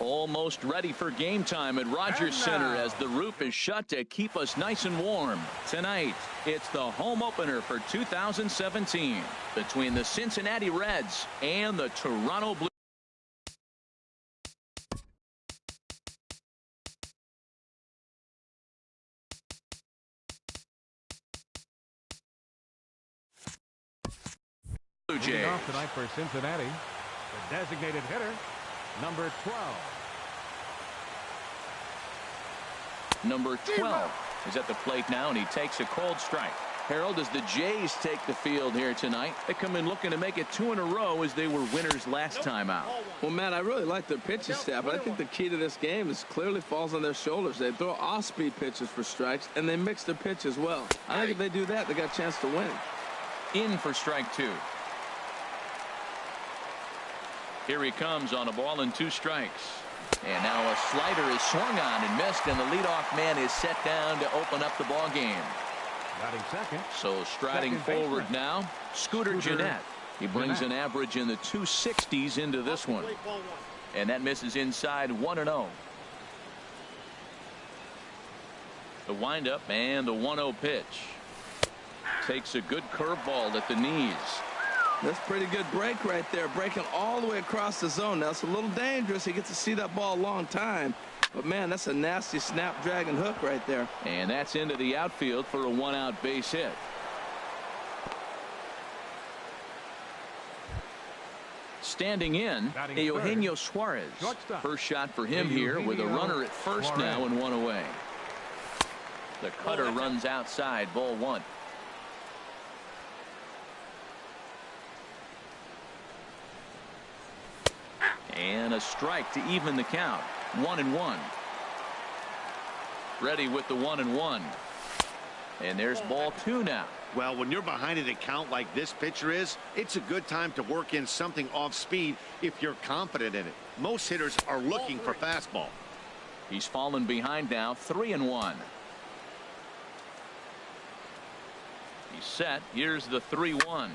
Almost ready for game time at Rogers Center as the roof is shut to keep us nice and warm. Tonight, it's the home opener for 2017 between the Cincinnati Reds and the Toronto Blue Jays. Leading off tonight for Cincinnati, the designated hitter, number 12. Number 12 is at the plate now, and he takes a cold strike. Harold, as the Jays take the field here tonight, they come in looking to make it 2 in a row as they were winners last time out. Well, Matt, I really like their pitching staff, but I think the key to this game is clearly falls on their shoulders. They throw off-speed pitches for strikes, and they mix their pitch as well. I think if they do that, they got a chance to win. In for strike 2. Here he comes on a ball and 2 strikes. And now a slider is swung on and missed, and the leadoff man is set down to open up the ball game. Batting second. So striding forward now, Scooter Gennett. He brings an average in the 260s into this one. And that misses inside 1-0. The windup and the 1-0 pitch. Takes a good curveball at the knees. That's a pretty good break right there, breaking all the way across the zone. Now, it's a little dangerous. He gets to see that ball a long time. But, man, that's a nasty snapdragon hook right there. And that's into the outfield for a 1-out base hit. Standing in, Eugenio Suarez. First shot for him here with a runner at first now and 1 away. The cutter runs outside, ball 1. And a strike to even the count. 1-1. Ready with the 1-1. And there's ball 2 now. Well, when you're behind in a count like this pitcher is, it's a good time to work in something off speed if you're confident in it. Most hitters are looking for fastball. He's fallen behind now, 3-1. He's set. Here's the 3-1.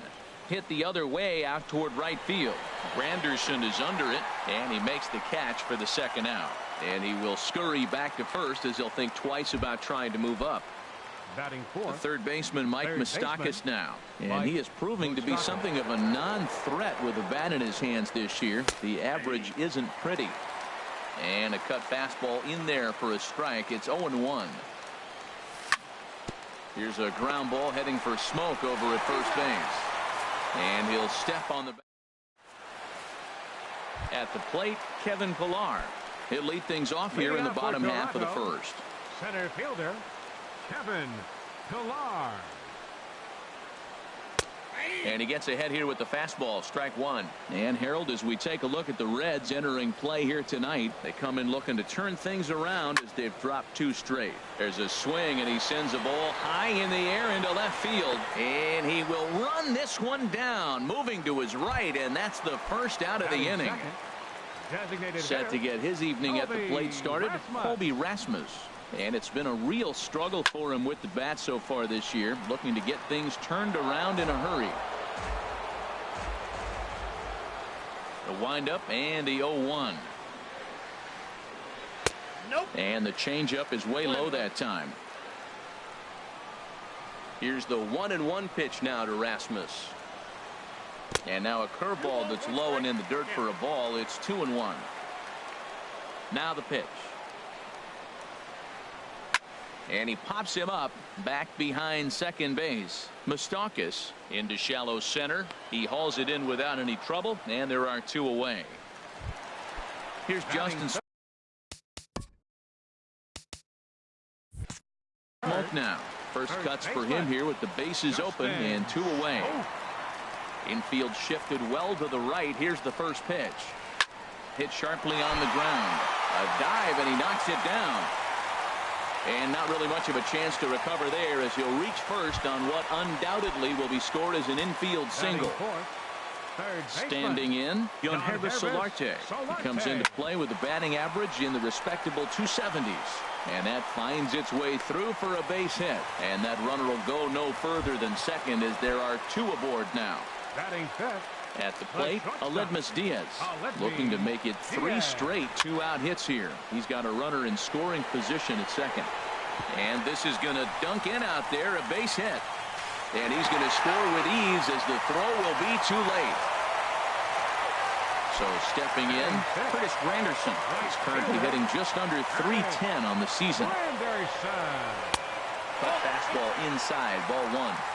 Hit the other way out toward right field. Granderson is under it, and he makes the catch for the second out. And he will scurry back to first as he'll think twice about trying to move up. Batting The fourth, third baseman, Mike Moustakas now. And he is proving to be something of a non-threat with a bat in his hands this year. The average isn't pretty. And a cut fastball in there for a strike. It's 0-1. Here's a ground ball heading for Smoke over at first base. And he'll step on the back. At the plate, Kevin Pillar. He'll lead things off here in the bottom half of the first. Center fielder, Kevin Pillar. And he gets ahead here with the fastball, strike 1. And Harold, as we take a look at the Reds entering play here tonight, they come in looking to turn things around as they've dropped 2 straight. There's a swing, and he sends a ball high in the air into left field. And he will run this one down, moving to his right, and that's the first out of the inning. Set to get his evening at the plate started, Colby Rasmus. And it's been a real struggle for him with the bat so far this year, looking to get things turned around in a hurry. The windup and the 0-1. Nope. And the changeup is way low that time. Here's the 1-1 pitch now to Rasmus. And now a curveball that's low and in the dirt for a ball. It's 2-1. Now the pitch. And he pops him up back behind second base. Moustakas into shallow center. He hauls it in without any trouble, and there are 2 away. Here's Justin Smoke now. First cuts for him here with the bases open and 2 away. Infield shifted well to the right. Here's the first pitch. Hit sharply on the ground. A dive, and he knocks it down. And not really much of a chance to recover there as he'll reach first on what undoubtedly will be scored as an infield single. Standing in, Yohannes Solarte. He comes into play with a batting average in the respectable 270s. And that finds its way through for a base hit. And that runner will go no further than second as there are 2 aboard now. Batting fifth. At the plate, Aledmus Diaz looking to make it 3 straight 2-out hits here. He's got a runner in scoring position at second. And this is going to dunk in out there, a base hit. And he's going to score with ease as the throw will be too late. So stepping in, Curtis Granderson is currently hitting just under .310 on the season. Cut fastball inside, ball 1.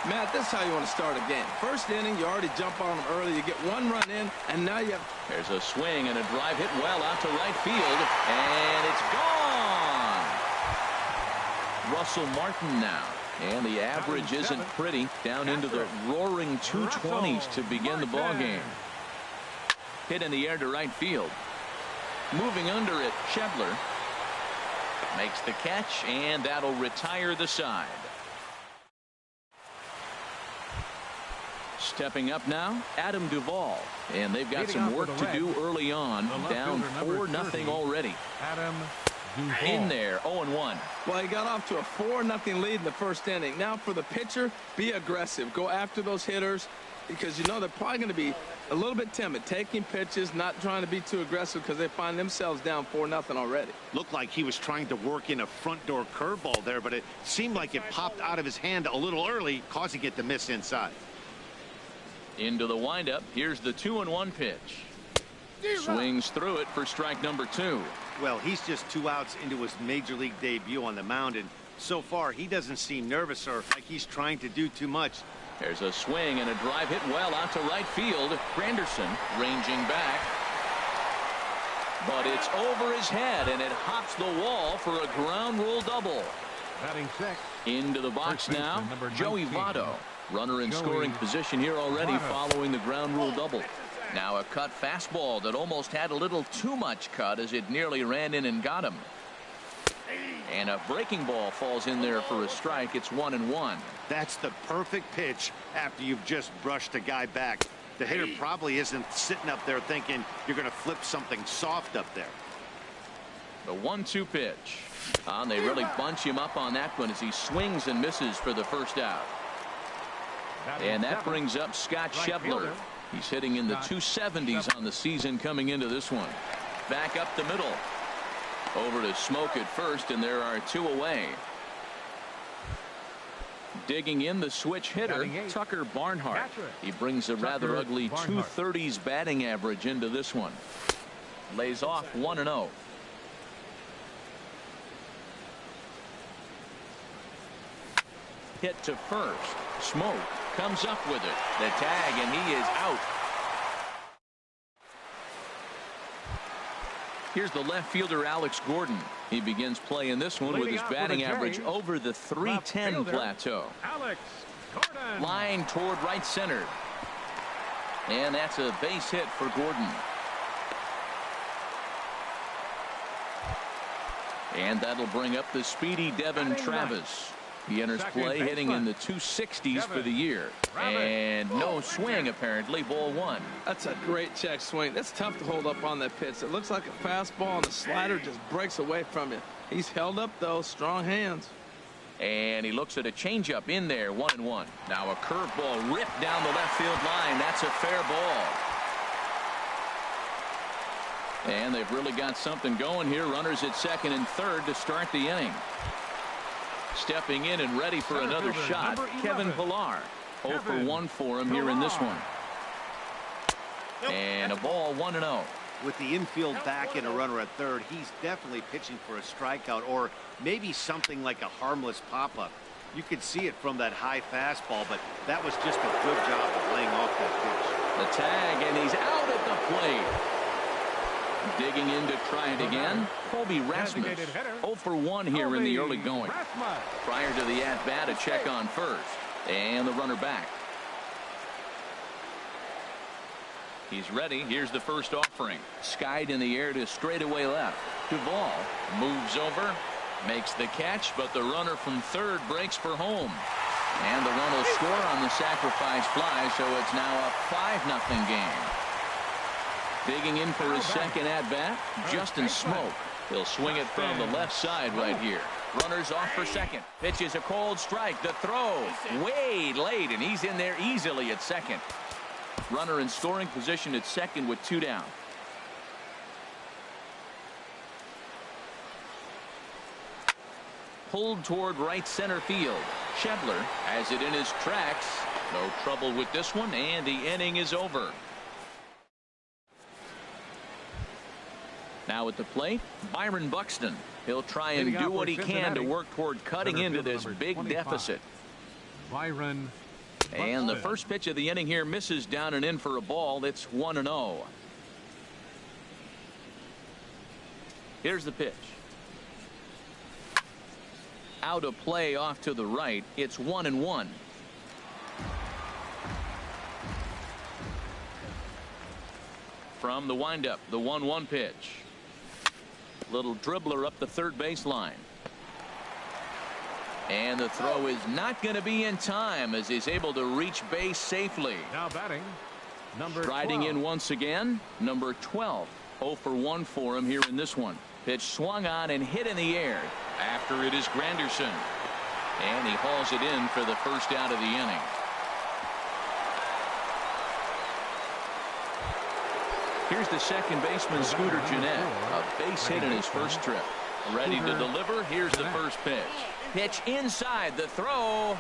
Matt, this is how you want to start a game. First inning, you already jump on them early. You get 1 run in, and now you have... There's a swing and a drive hit well out to right field, and it's gone. Russell Martin now. And the average isn't pretty, down into the roaring 220s to begin the ball game. Hit in the air to right field. Moving under it, Shebler makes the catch, and that'll retire the side. Stepping up now, Adam Duvall. And they've got some work to do early on, down 4-0 already. Adam Duvall. In there, 0-1. Well, he got off to a 4-0 lead in the first inning. Now for the pitcher, be aggressive. Go after those hitters because you know they're probably going to be a little bit timid, taking pitches, not trying to be too aggressive because they find themselves down 4-0 already. Looked like he was trying to work in a front door curveball there, but it seemed like it popped out of his hand a little early, causing it to miss inside. Into the windup. Here's the 2-1 pitch. Swings through it for strike number 2. Well, he's just 2 outs into his major league debut on the mound, and so far he doesn't seem nervous or like he's trying to do too much. There's a swing and a drive hit well out to right field. Granderson ranging back. But it's over his head, and it hops the wall for a ground rule double. Batting sixth. Into the box now, Joey Votto. Runner in scoring position here already following the ground rule double. Now a cut fastball that almost had a little too much cut as it nearly ran in and got him. And a breaking ball falls in there for a strike. It's 1-1. That's the perfect pitch after you've just brushed a guy back. The hitter probably isn't sitting up there thinking you're going to flip something soft up there. The 1-2 pitch. And they really bunch him up on that one as he swings and misses for the first out. And that brings up Scott Shebler. He's hitting in the 270s on the season coming into this one. Back up the middle. Over to Smoke at first, and there are 2 away. Digging in the switch hitter, Tucker Barnhart. He brings a rather ugly 230s batting average into this one. Lays off 1-0. Hit to first. Smoke comes up with it. The tag, and he is out. Here's the left fielder, Alex Gordon. He begins playing this one with his batting average over the 310 plateau. Alex Gordon. Line toward right center. And that's a base hit for Gordon. And that'll bring up the speedy Devin Travis. He enters play hitting in the 260s for the year. And no swing, apparently. Ball 1. That's a great check swing. That's tough to hold up on that pitch. It looks like a fastball, and the slider just breaks away from you. He's held up, though. Strong hands. And he looks at a changeup in there. 1-1. Now a curveball ripped down the left field line. That's a fair ball. And they've really got something going here. Runners at second and third to start the inning. Stepping in and ready for another shot, Kevin Pillar. 0 for 1 for him here in this one. And a ball, 1-0. With the infield back and a runner at third, he's definitely pitching for a strikeout or maybe something like a harmless pop-up. You could see it from that high fastball, but that was just a good job of laying off that pitch. The tag, and he's out at the plate. Digging in to try it again, Colby Rasmus. 0 for 1 here in the early going. Prior to the at-bat, a check on first. And the runner back. He's ready. Here's the first offering. Skied in the air to straightaway left. Duvall moves over, makes the catch, but the runner from third breaks for home. And the run will score on the sacrifice fly, so it's now a 5-0 game. Digging in for his second at-bat, Justin Smoke. He'll swing it from the left side right here. Runners off for second. Pitch is a cold strike. The throw way late, and he's in there easily at second. Runner in scoring position at second with 2 down. Pulled toward right center field. Schebler has it in his tracks. No trouble with this one, and the inning is over. Now at the plate, Byron Buxton. He'll try and do what he can to work toward cutting into this big deficit. Byron Buxton. And the first pitch of the inning here misses down and in for a ball. It's 1-0. Here's the pitch. Out of play off to the right. It's 1-1. From the windup, the 1-1 pitch. Little dribbler up the third baseline. And the throw is not going to be in time as he's able to reach base safely. Now batting, number Striding 12. in once again, number 12. 0 for 1 for him here in this one. Pitch swung on and hit in the air. After it is Granderson. And he hauls it in for the first out of the inning. Here's the second baseman, Scooter Gennett. A base hit in his first trip. Ready to deliver. Here's the first pitch. Pitch inside the throw.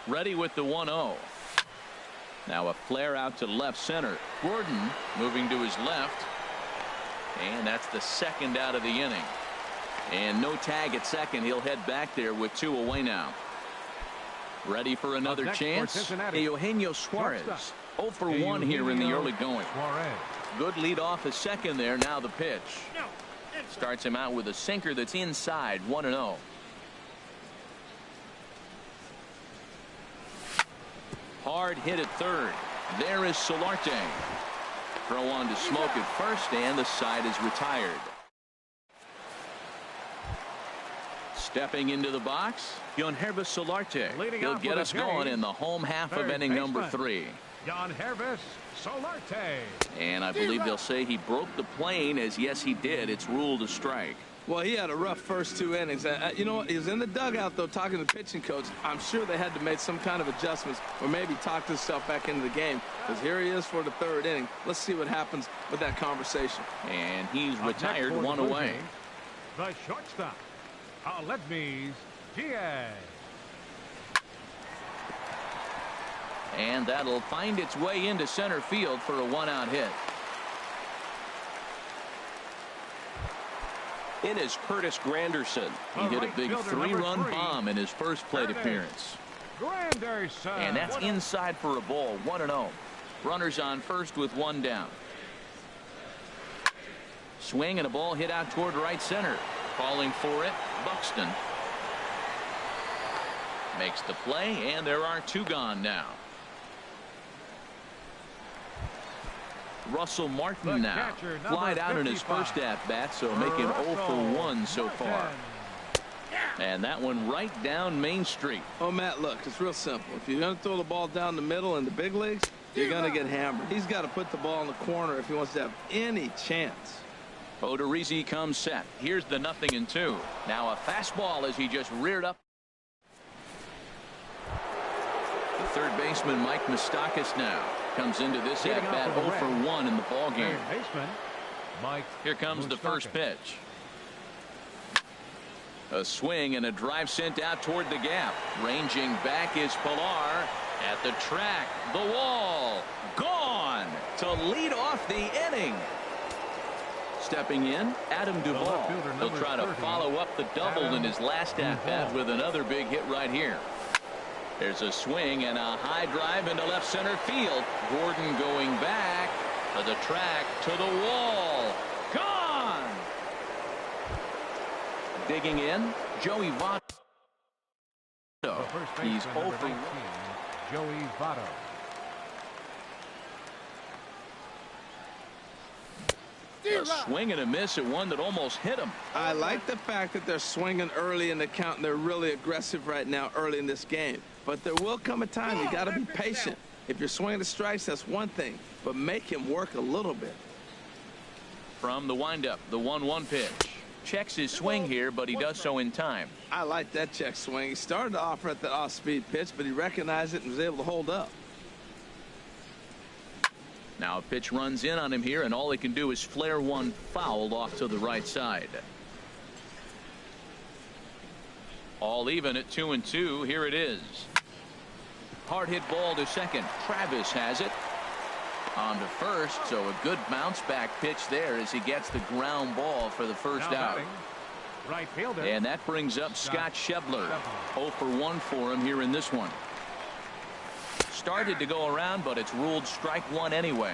Ready with the 1-0. Now a flare out to left center. Gordon moving to his left. And that's the second out of the inning. And no tag at second. He'll head back there with 2 away now. Ready for another chance. Eugenio Suarez. 0 for 1 here in the early going. Good lead off at second there. Now the pitch. Starts him out with a sinker that's inside. 1-0. Hard hit at third. There is Solarte. Throw on to Smoke at first, and the side is retired. Stepping into the box, Yangervis Solarte. He'll get us going in the home half of inning number 3. Yangervis Solarte. And I believe they'll say he broke the plane, as yes he did. It's ruled a strike. Well, he had a rough first 2 innings. You know what? He was in the dugout, though, talking to the pitching coach. I'm sure they had to make some kind of adjustments or maybe talk himself back into the game, because here he is for the 3rd inning. Let's see what happens with that conversation. And he's retired 1 away. The shortstop, Aledmys Diaz. And that'll find its way into center field for a 1-out hit. It is Curtis Granderson. He hit a big 3-run bomb in his first plate appearance. Granderson. And that's inside for a ball. 1-0. Runners on first with 1 down. Swing and a ball hit out toward right center. Calling for it, Buxton. Makes the play, and there are 2 gone now. Russell Martin now flied out in his first at-bat, so making 0 for 1 so far. And that one right down Main Street. Oh, Matt, look, it's real simple. If you're going to throw the ball down the middle in the big leagues, you're going to get hammered. He's got to put the ball in the corner if he wants to have any chance. Odorizzi comes set. Here's the 0-2. Now a fastball as he just reared up. The third baseman, Mike Moustakas, now comes into this at-bat 0 for 1 in the ballgame. Here comes the first pitch. A swing and a drive sent out toward the gap. Ranging back is Pilar. At the track, the wall, gone to lead off the inning. Stepping in, Adam Duvall. He'll try to follow up the double in his last at-bat with another big hit right here. There's a swing and a high drive into left center field. Gordon going back to the track, to the wall. Gone! Digging in, Joey Votto. He's 0 for 1. Joey Votto. A swing and a miss at one that almost hit him. I like the fact that they're swinging early in the count, and they're really aggressive right now early in this game. But there will come a time you got to be patient. If you're swinging the strikes, that's one thing, but make him work a little bit. From the windup, the 1-1 pitch. Checks his swing here, but he does so in time. I like that check swing. He started to offer at the off-speed pitch, but he recognized it and was able to hold up. Now a pitch runs in on him here, and all he can do is flare one foul off to the right side. All even at 2-2. Here it is. Hard hit ball to second. Travis has it. On to first, so a good bounce back pitch there as he gets the ground ball for the first out. Right fielder. And that brings up Scott Schebler. 0 for 1 for him here in this one. Started to go around, but it's ruled strike one anyway.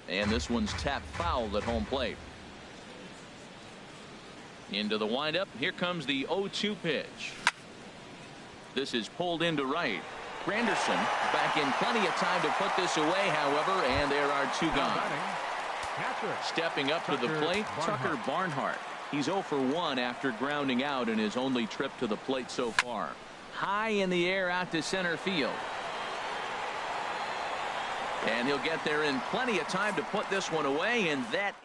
And this one's tapped foul at home plate. Into the windup. Here comes the 0-2 pitch. This is pulled into right. Granderson back in plenty of time to put this away, however, and there are two gone. Stepping up to the plate, Tucker Barnhart. He's 0 for 1 after grounding out in his only trip to the plate so far. High in the air out to center field. And he'll get there in plenty of time to put this one away, and that.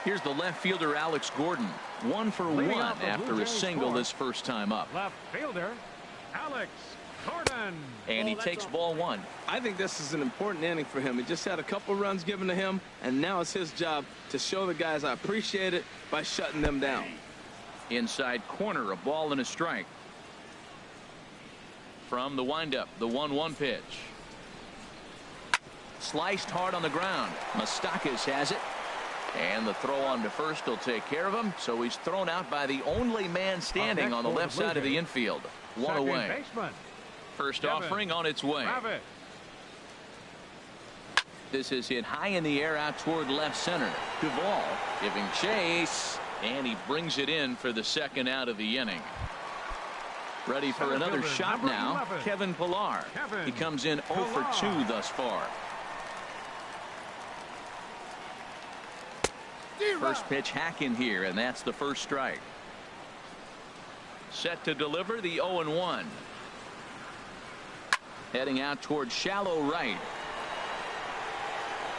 Here's the left fielder, Alex Gordon. 1 for 1 after a single this first time up. Left fielder, Alex Gordon. And he takes ball one. I think this is an important inning for him. He just had a couple runs given to him, and now it's his job to show the guys I appreciate it by shutting them down. Inside corner, a ball and a strike. From the windup, the 1-1 pitch. Sliced hard on the ground. Moustakas has it. And the throw on to first will take care of him. So he's thrown out by the only man standing on the left side of the infield. One away. First offering on its way. This is hit high in the air out toward left center. Duvall giving chase. And he brings it in for the second out of the inning. Ready for another shot now. Kevin Pillar. He comes in 0 for 2 thus far. First pitch hack in here, and that's the first strike. Set to deliver the 0-1. Heading out towards shallow right.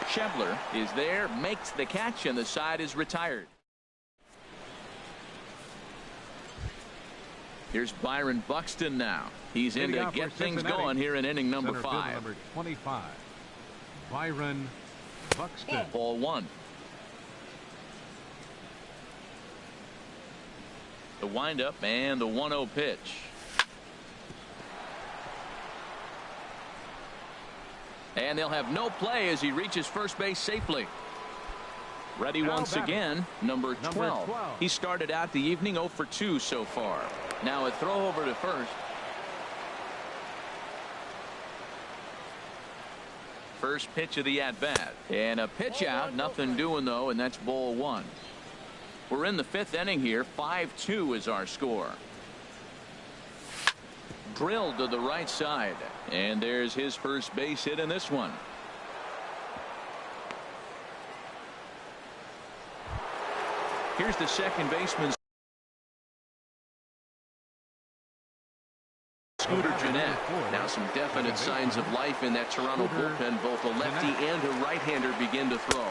Schebler is there, makes the catch, and the side is retired. Here's Byron Buxton now. He's in to get things going here in inning number 5. Number 25, Byron Buxton. Ball 1. The windup and the 1-0 pitch. And they'll have no play as he reaches first base safely. Ready once again, number 12. He started out the evening 0 for 2 so far. Now a throw over to first. First pitch of the at-bat. And a pitch out, nothing doing though, and that's ball 1. We're in the 5th inning here. 5-2 is our score. Drilled to the right side. And there's his first base hit in this one. Here's the second baseman, Scooter Gennett. Now some definite signs of life in that Toronto bullpen. Both a lefty and a right-hander begin to throw.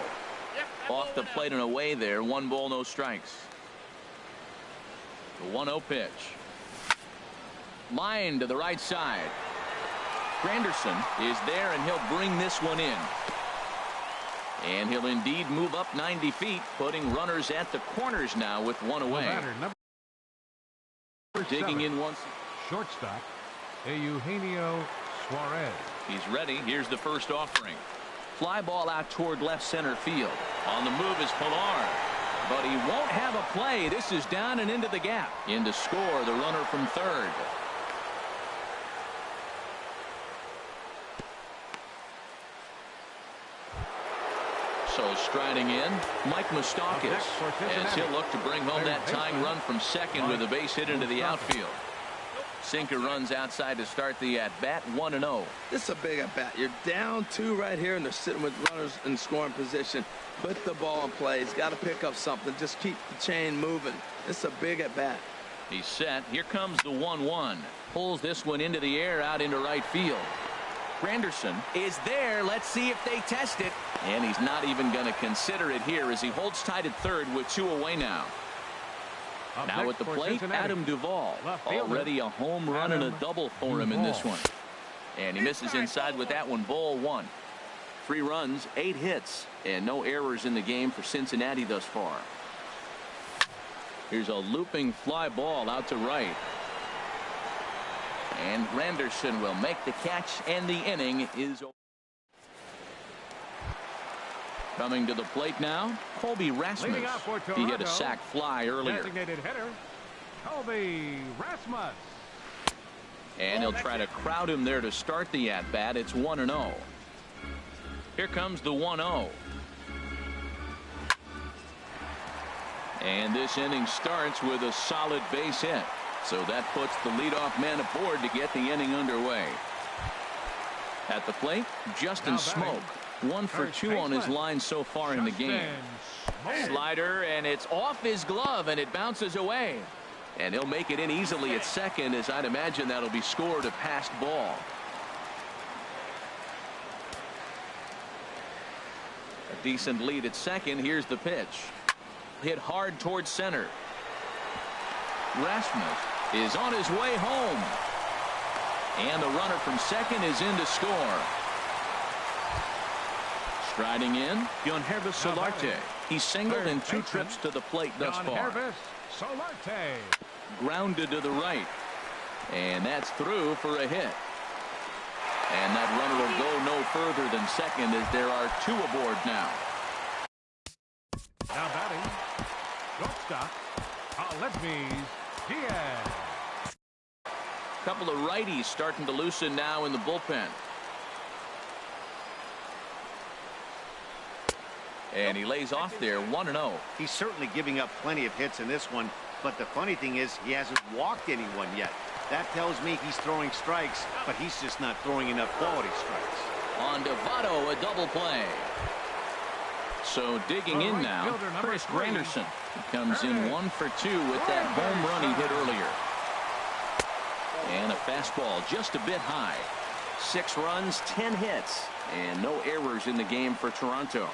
Off the plate and away there. 1 ball, no strikes. The 1-0 pitch. Line to the right side. Granderson is there, and he'll bring this one in. And he'll indeed move up 90 feet, putting runners at the corners now with 1 away. Digging in once. Shortstop, Eugenio Suarez. He's ready. Here's the first offering. Fly ball out toward left center field. On the move is Pillar. But he won't have a play. This is down and into the gap. In to score the runner from third. So striding in, Mike Moustakas, as he'll look to bring home that tying run from second with a base hit into the outfield. Sinker runs outside to start the at-bat. 1-0. This is a big at-bat. You're down 2 right here, and they're sitting with runners in scoring position. Put the ball in play. He's got to pick up something. Just keep the chain moving. This is a big at-bat. He's set. Here comes the 1-1. Pulls this one into the air out into right field. Granderson is there. Let's see if they test it. And he's not even going to consider it here as he holds tight at third with 2 away now. Now at the plate, Adam Duvall. Already a home run and a double for him in this one. And he misses inside with that one. Ball 1. 3 runs, 8 hits, and no errors in the game for Cincinnati thus far. Here's a looping fly ball out to right. And Granderson will make the catch, and the inning is over. Coming to the plate now, Colby Rasmus. He hit a sac fly earlier. Designated hitter, Colby Rasmus. And he'll try to crowd him there to start the at-bat. It's 1-0. Here comes the 1-0. And this inning starts with a solid base hit. So that puts the leadoff man aboard to get the inning underway. At the plate, Justin Smoak. 1 for 2 on his line so far in the game. Slider, and it's off his glove, and it bounces away. And he'll make it in easily at second, as I'd imagine that'll be scored a passed ball. A decent lead at second. Here's the pitch. Hit hard towards center. Rasmus is on his way home. And the runner from second is in to score. Striding in, Yonhervis Solarte. He's singled in 2 trips to the plate thus far. Solarte. Grounded to the right. And that's through for a hit. And that runner will go no further than second as there are 2 aboard now. Now batting, shortstop, Aledmys Diaz. Couple of righties starting to loosen now in the bullpen. And he lays off there, 1-0. He's certainly giving up plenty of hits in this one, but the funny thing is he hasn't walked anyone yet. That tells me he's throwing strikes, but he's just not throwing enough quality strikes. On to Votto, a double play. So digging in now, Chris Granderson. He comes in 1 for 2 with that home run he hit earlier. And a fastball just a bit high. 6 runs, 10 hits, and no errors in the game for Toronto.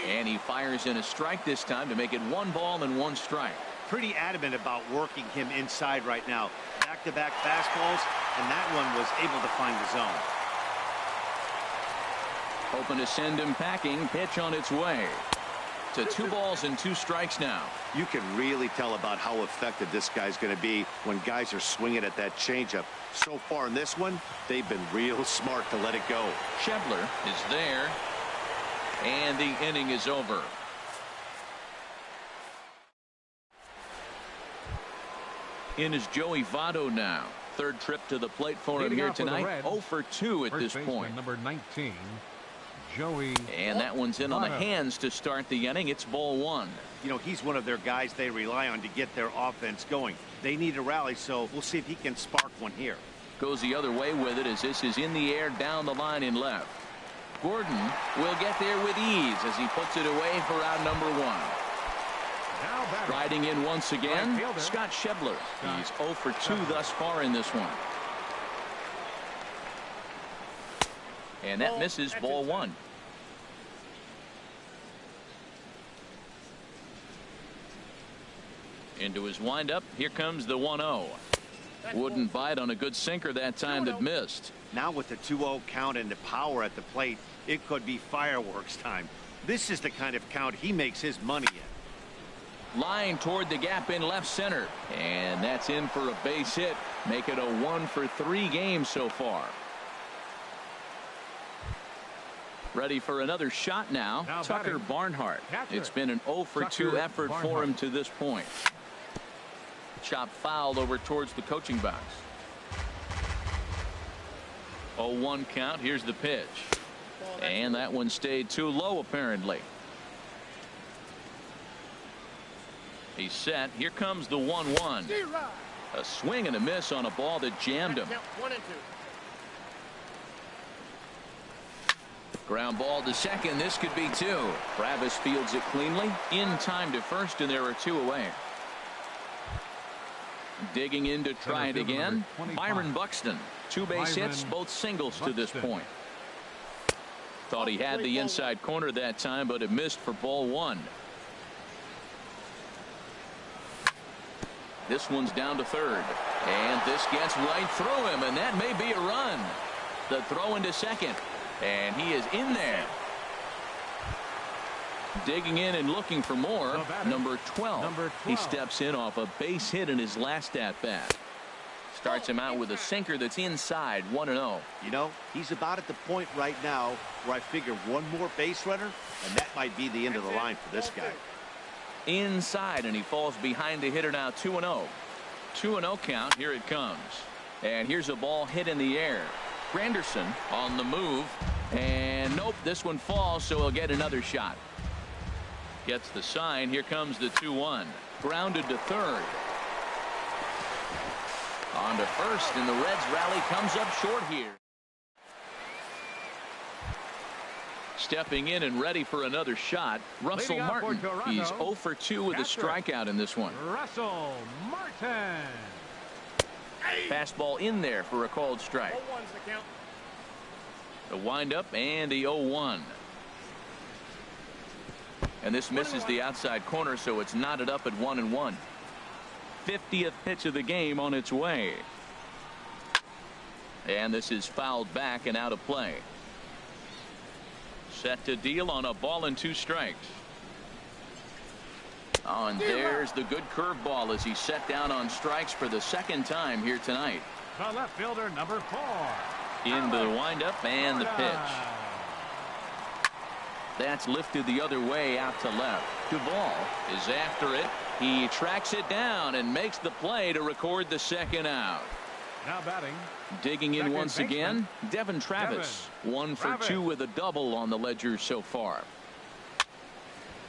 And he fires in a strike this time to make it 1 ball and 1 strike. Pretty adamant about working him inside right now. Back-to-back fastballs, and that one was able to find the zone. Hoping to send him packing. Pitch on its way. To 2 balls and 2 strikes now. You can really tell about how effective this guy's going to be when guys are swinging at that changeup. So far in this one, they've been real smart to let it go. Schebler is there. And the inning is over. In is Joey Votto now. 3rd trip to the plate for him here tonight. 0 for 2 at this point. Number 19, Joey. And that one's in on the hands to start the inning. It's ball 1. You know, he's one of their guys they rely on to get their offense going. They need a rally, so we'll see if he can spark one here. Goes the other way with it as this is in the air down the line in left. Gordon will get there with ease as he puts it away for out number 1. Riding in once again, Scott Schebler. He's 0 for 2 thus far in this one. And that misses, ball 1. Into his windup. Here comes the 1-0. Wouldn't bite on a good sinker that time that missed. Now with the 2-0 count and the power at the plate, it could be fireworks time. This is the kind of count he makes his money in. Line toward the gap in left center. And that's in for a base hit. Make it a 1 for 3 game so far. Ready for another shot now. Tucker Barnhart. It's been an 0 for 2 effort for him to this point. Chop fouled over towards the coaching box. 0-1 count. Here's the pitch. And that one stayed too low apparently. He's set. Here comes the 1-1. A swing and a miss on a ball that jammed him. 1 and 2. Ground ball to second. This could be 2. Travis fields it cleanly in time to first, and there are 2 away. Digging in to try it again, Byron Buxton. 2 base hits, both singles to this point. Thought he had the inside corner that time, but it missed for ball 1. This one's down to third, and this gets right through him, and that may be a run. The throw into second, and he is in there. Digging in and looking for more, number 12. He steps in off a base hit in his last at-bat. Starts him out with a sinker that's inside, 1-0. You know, he's about at the point right now where I figure one more base runner, and that might be the end of the line for this guy. Inside, and he falls behind the hitter now, 2-0. 2-0 count. Here it comes. And here's a ball hit in the air. Granderson on the move, and nope, this one falls, so he'll get another shot. Gets the sign. Here comes the 2-1. Grounded to third. On to first, and the Reds rally comes up short here. Stepping in and ready for another shot, Russell Martin. He's 0 for 2 with a strikeout in this one. Russell Martin. Fastball in there for a called strike. The windup and the 0-1. And this misses the outside corner, so it's knotted up at 1-1. 50th pitch of the game on its way. And this is fouled back and out of play. Set to deal on a ball and 2 strikes. Oh, and there's the good curveball as he's set down on strikes for the second time here tonight. The left fielder, number 4. Into the windup and the pitch. That's lifted the other way out to left. Duvall is after it. He tracks it down and makes the play to record the second out. Now batting. Digging in once again, Devin Travis. 1 for 2 with a double on the ledger so far.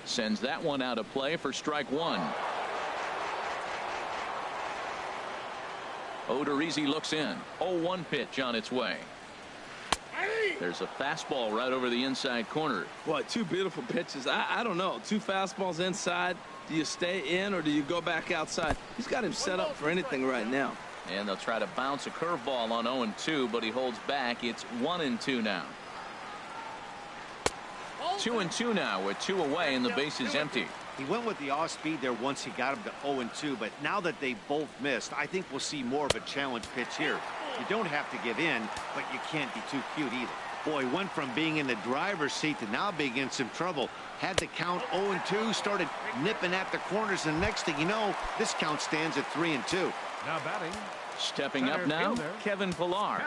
Sends that one out of play for strike 1. Odorizzi looks in. 0-1 pitch on its way. There's a fastball right over the inside corner. Boy, 2 beautiful pitches. I don't know. 2 fastballs inside. Do you stay in or do you go back outside? He's got him set up for anything right now. And they'll try to bounce a curveball on 0-2, but he holds back. It's 1-2 now. 2-2 now with 2 away and the base is empty. He went with the off speed there once he got him to 0-2, but now that they both missed, I think we'll see more of a challenge pitch here. You don't have to give in, but you can't be too cute either. Boy, went from being in the driver's seat to now being in some trouble. Had the count 0-2, started nipping at the corners, and next thing you know, this count stands at 3-2. Now batting. Stepping up now, Kevin Pillar.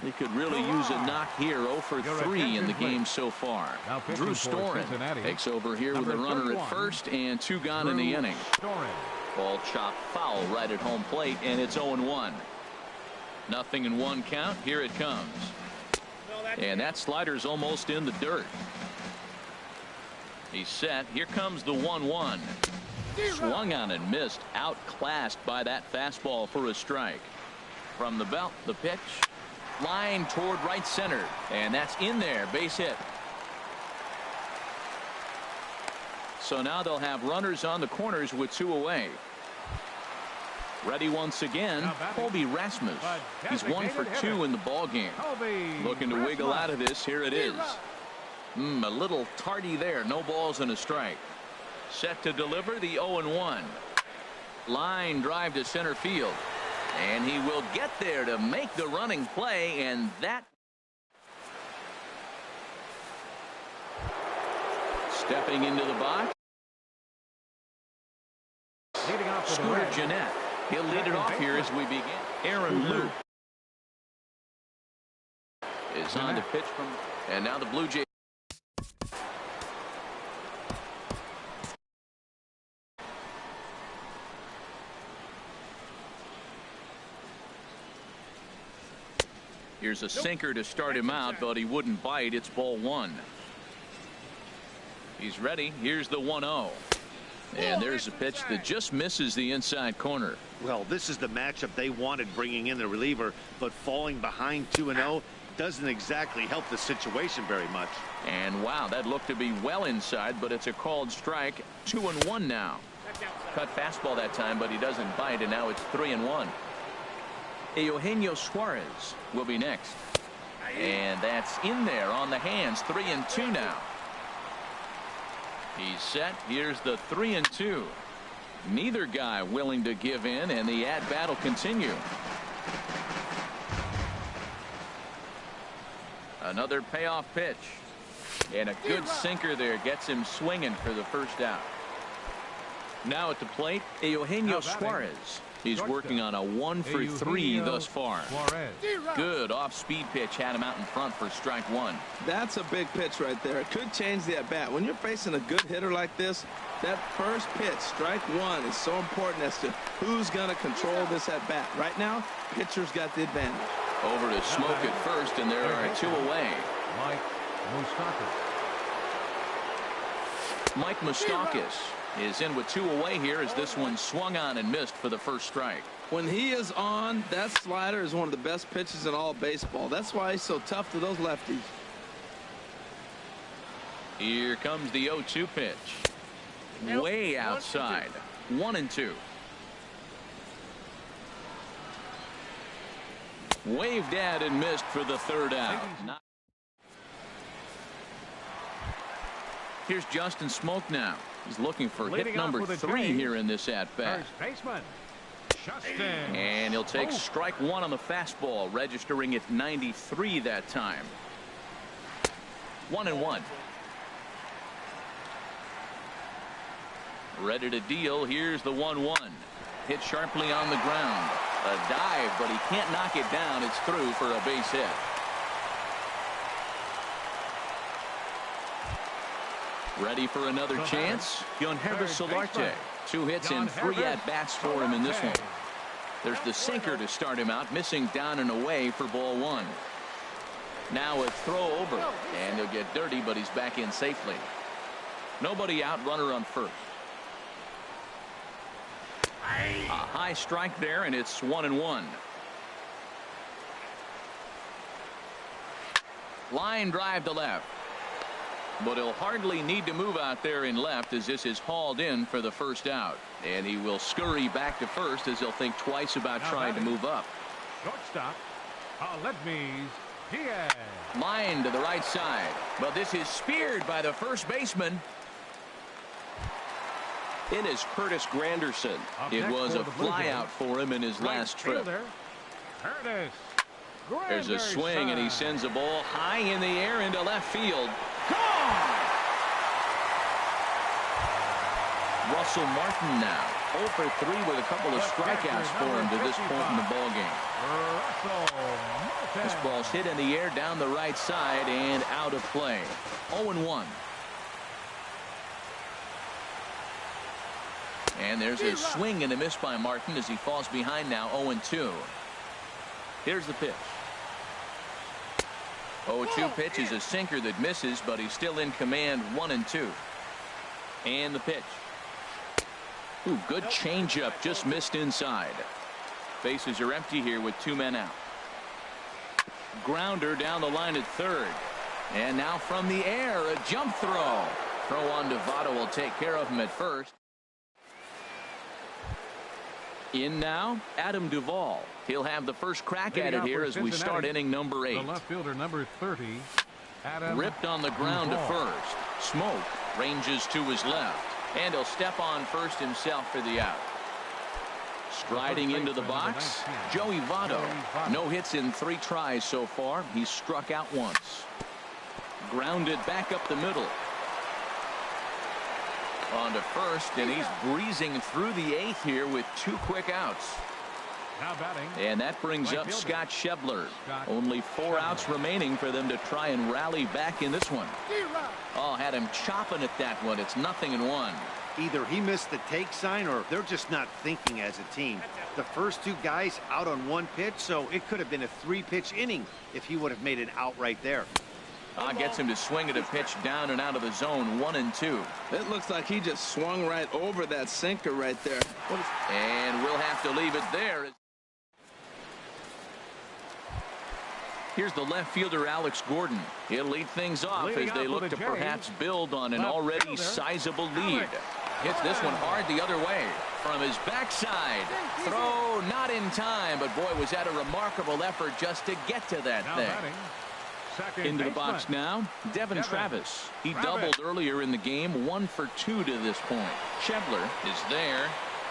He could really use a knock here. 0 for 3 in the game so far. Drew Storen takes over here with a runner at first and 2 gone in the inning. Ball chopped foul right at home plate, and it's 0-1. 0-1 count. Here it comes. And that slider's almost in the dirt. He's set. Here comes the 1-1. Swung on and missed. Outclassed by that fastball for a strike. From the belt, the pitch. Line toward right center. And that's in there. Base hit. So now they'll have runners on the corners with 2 away. Ready once again, Colby Rasmus. He's 1 for 2 in the ball game. Looking to wiggle out of this. Here it is. A little tardy there. No balls and a strike. Set to deliver the 0-1. Line drive to center field. And he will get there to make the running play, and that. Stepping into the box. Scooter Jeanette. He'll lead it off here as we begin. Aaron Luke is on the pitch from, and now the Blue Jays. Here's a sinker to start him out, but he wouldn't bite. It's ball 1. He's ready. Here's the 1-0. And there's a pitch that just misses the inside corner. Well, this is the matchup they wanted, bringing in the reliever, but falling behind 2-0 doesn't exactly help the situation very much. And wow, that looked to be well inside, but it's a called strike. 2-1 now. cut fastball that time, but he doesn't bite, and now it's 3-1. Eugenio Suarez will be next. And that's in there on the hands. 3-2 now. He's set. Here's the 3-2. Neither guy willing to give in, and the at-bat will continue. Another payoff pitch. And a good sinker there gets him swinging for the first out. Now at the plate, Eugenio Suarez. He's working on a 1-for-3 thus far. Good off-speed pitch had him out in front for strike one. That's a big pitch right there. It could change the at-bat. When you're facing a good hitter like this, that first pitch, strike one, is so important as to who's going to control this at-bat. Right now, pitcher's got the advantage. Over to Smoke at first, and there are two away. Mike Moustakas is in with two away here as this one swung on and missed for the first strike. When he is on, that slider is one of the best pitches in all baseball. That's why he's so tough to those lefties. Here comes the 0-2 pitch. Way outside. 1-2. Waved at and missed for the third out. Here's Justin Smoke now. He's looking for hit number 3 here in this at-bat. And he'll take strike one on the fastball, registering at 93 that time. 1-1. Ready to deal. Here's the 1-1. Hit sharply on the ground. A dive, but he can't knock it down. It's through for a base hit. Ready for another chance? Yangervis Solarte. 2 hits and 3 at-bats for him in this one. There's the sinker to start him out, missing down and away for ball one. Now a throw over, and he'll get dirty, but he's back in safely. Nobody out, runner on first. A high strike there, and it's 1-1. Line drive to left. But he'll hardly need to move out there in left as this is hauled in for the first out. And he will scurry back to first as he'll think twice about trying to move up. Shortstop, Aledmys Diaz. Line to the right side. But this is speared by the first baseman. In is Curtis Granderson. It was a flyout for him in his last trip. There's a swing, and he sends a ball high in the air into left field. Gone! Russell Martin now 0 for 3 with a couple of strikeouts for him to this point in the ballgame. This ball's hit in the air down the right side and out of play. 0-1. And there's a swing and a miss by Martin as he falls behind now. 0-2. Here's the pitch. 0-2 pitch is a sinker that misses, but he's still in command. 1-2. And the pitch. Ooh, good changeup, just missed inside. Bases are empty here with 2 men out. Grounder down the line at third. And now from the air, a jump throw. Throw on to Votto will take care of him at first. In now, Adam Duvall. He'll have the first crack at it here as we start inning number 8. The left fielder, number 30, Adam ripped on the ground to first. Smoke ranges to his left, and he'll step on first himself for the out. Striding into the box, Joey Votto. No hits in 3 tries so far. He's struck out once. Grounded back up the middle. On to first, and he's breezing through the 8th here with 2 quick outs. Now batting. And that brings up Scott Schebler. Only 4 outs remaining for them to try and rally back in this one. Oh, had him chopping at that one. It's 0-1. Either he missed the take sign or they're just not thinking as a team. The first 2 guys out on 1 pitch, so it could have been a 3-pitch inning if he would have made it out right there. Gets him to swing at a pitch down and out of the zone. 1-2. It looks like he just swung right over that sinker right there. And we'll have to leave it there. Here's the left fielder, Alex Gordon. He'll lead things off as they look to perhaps build on an already sizable lead. Hits this one hard the other way. from his backside. Throw not in time, but boy, was that a remarkable effort just to get to that thing. Into the box now, Devin Travis. He doubled earlier in the game, 1 for 2 to this point. Schebler is there,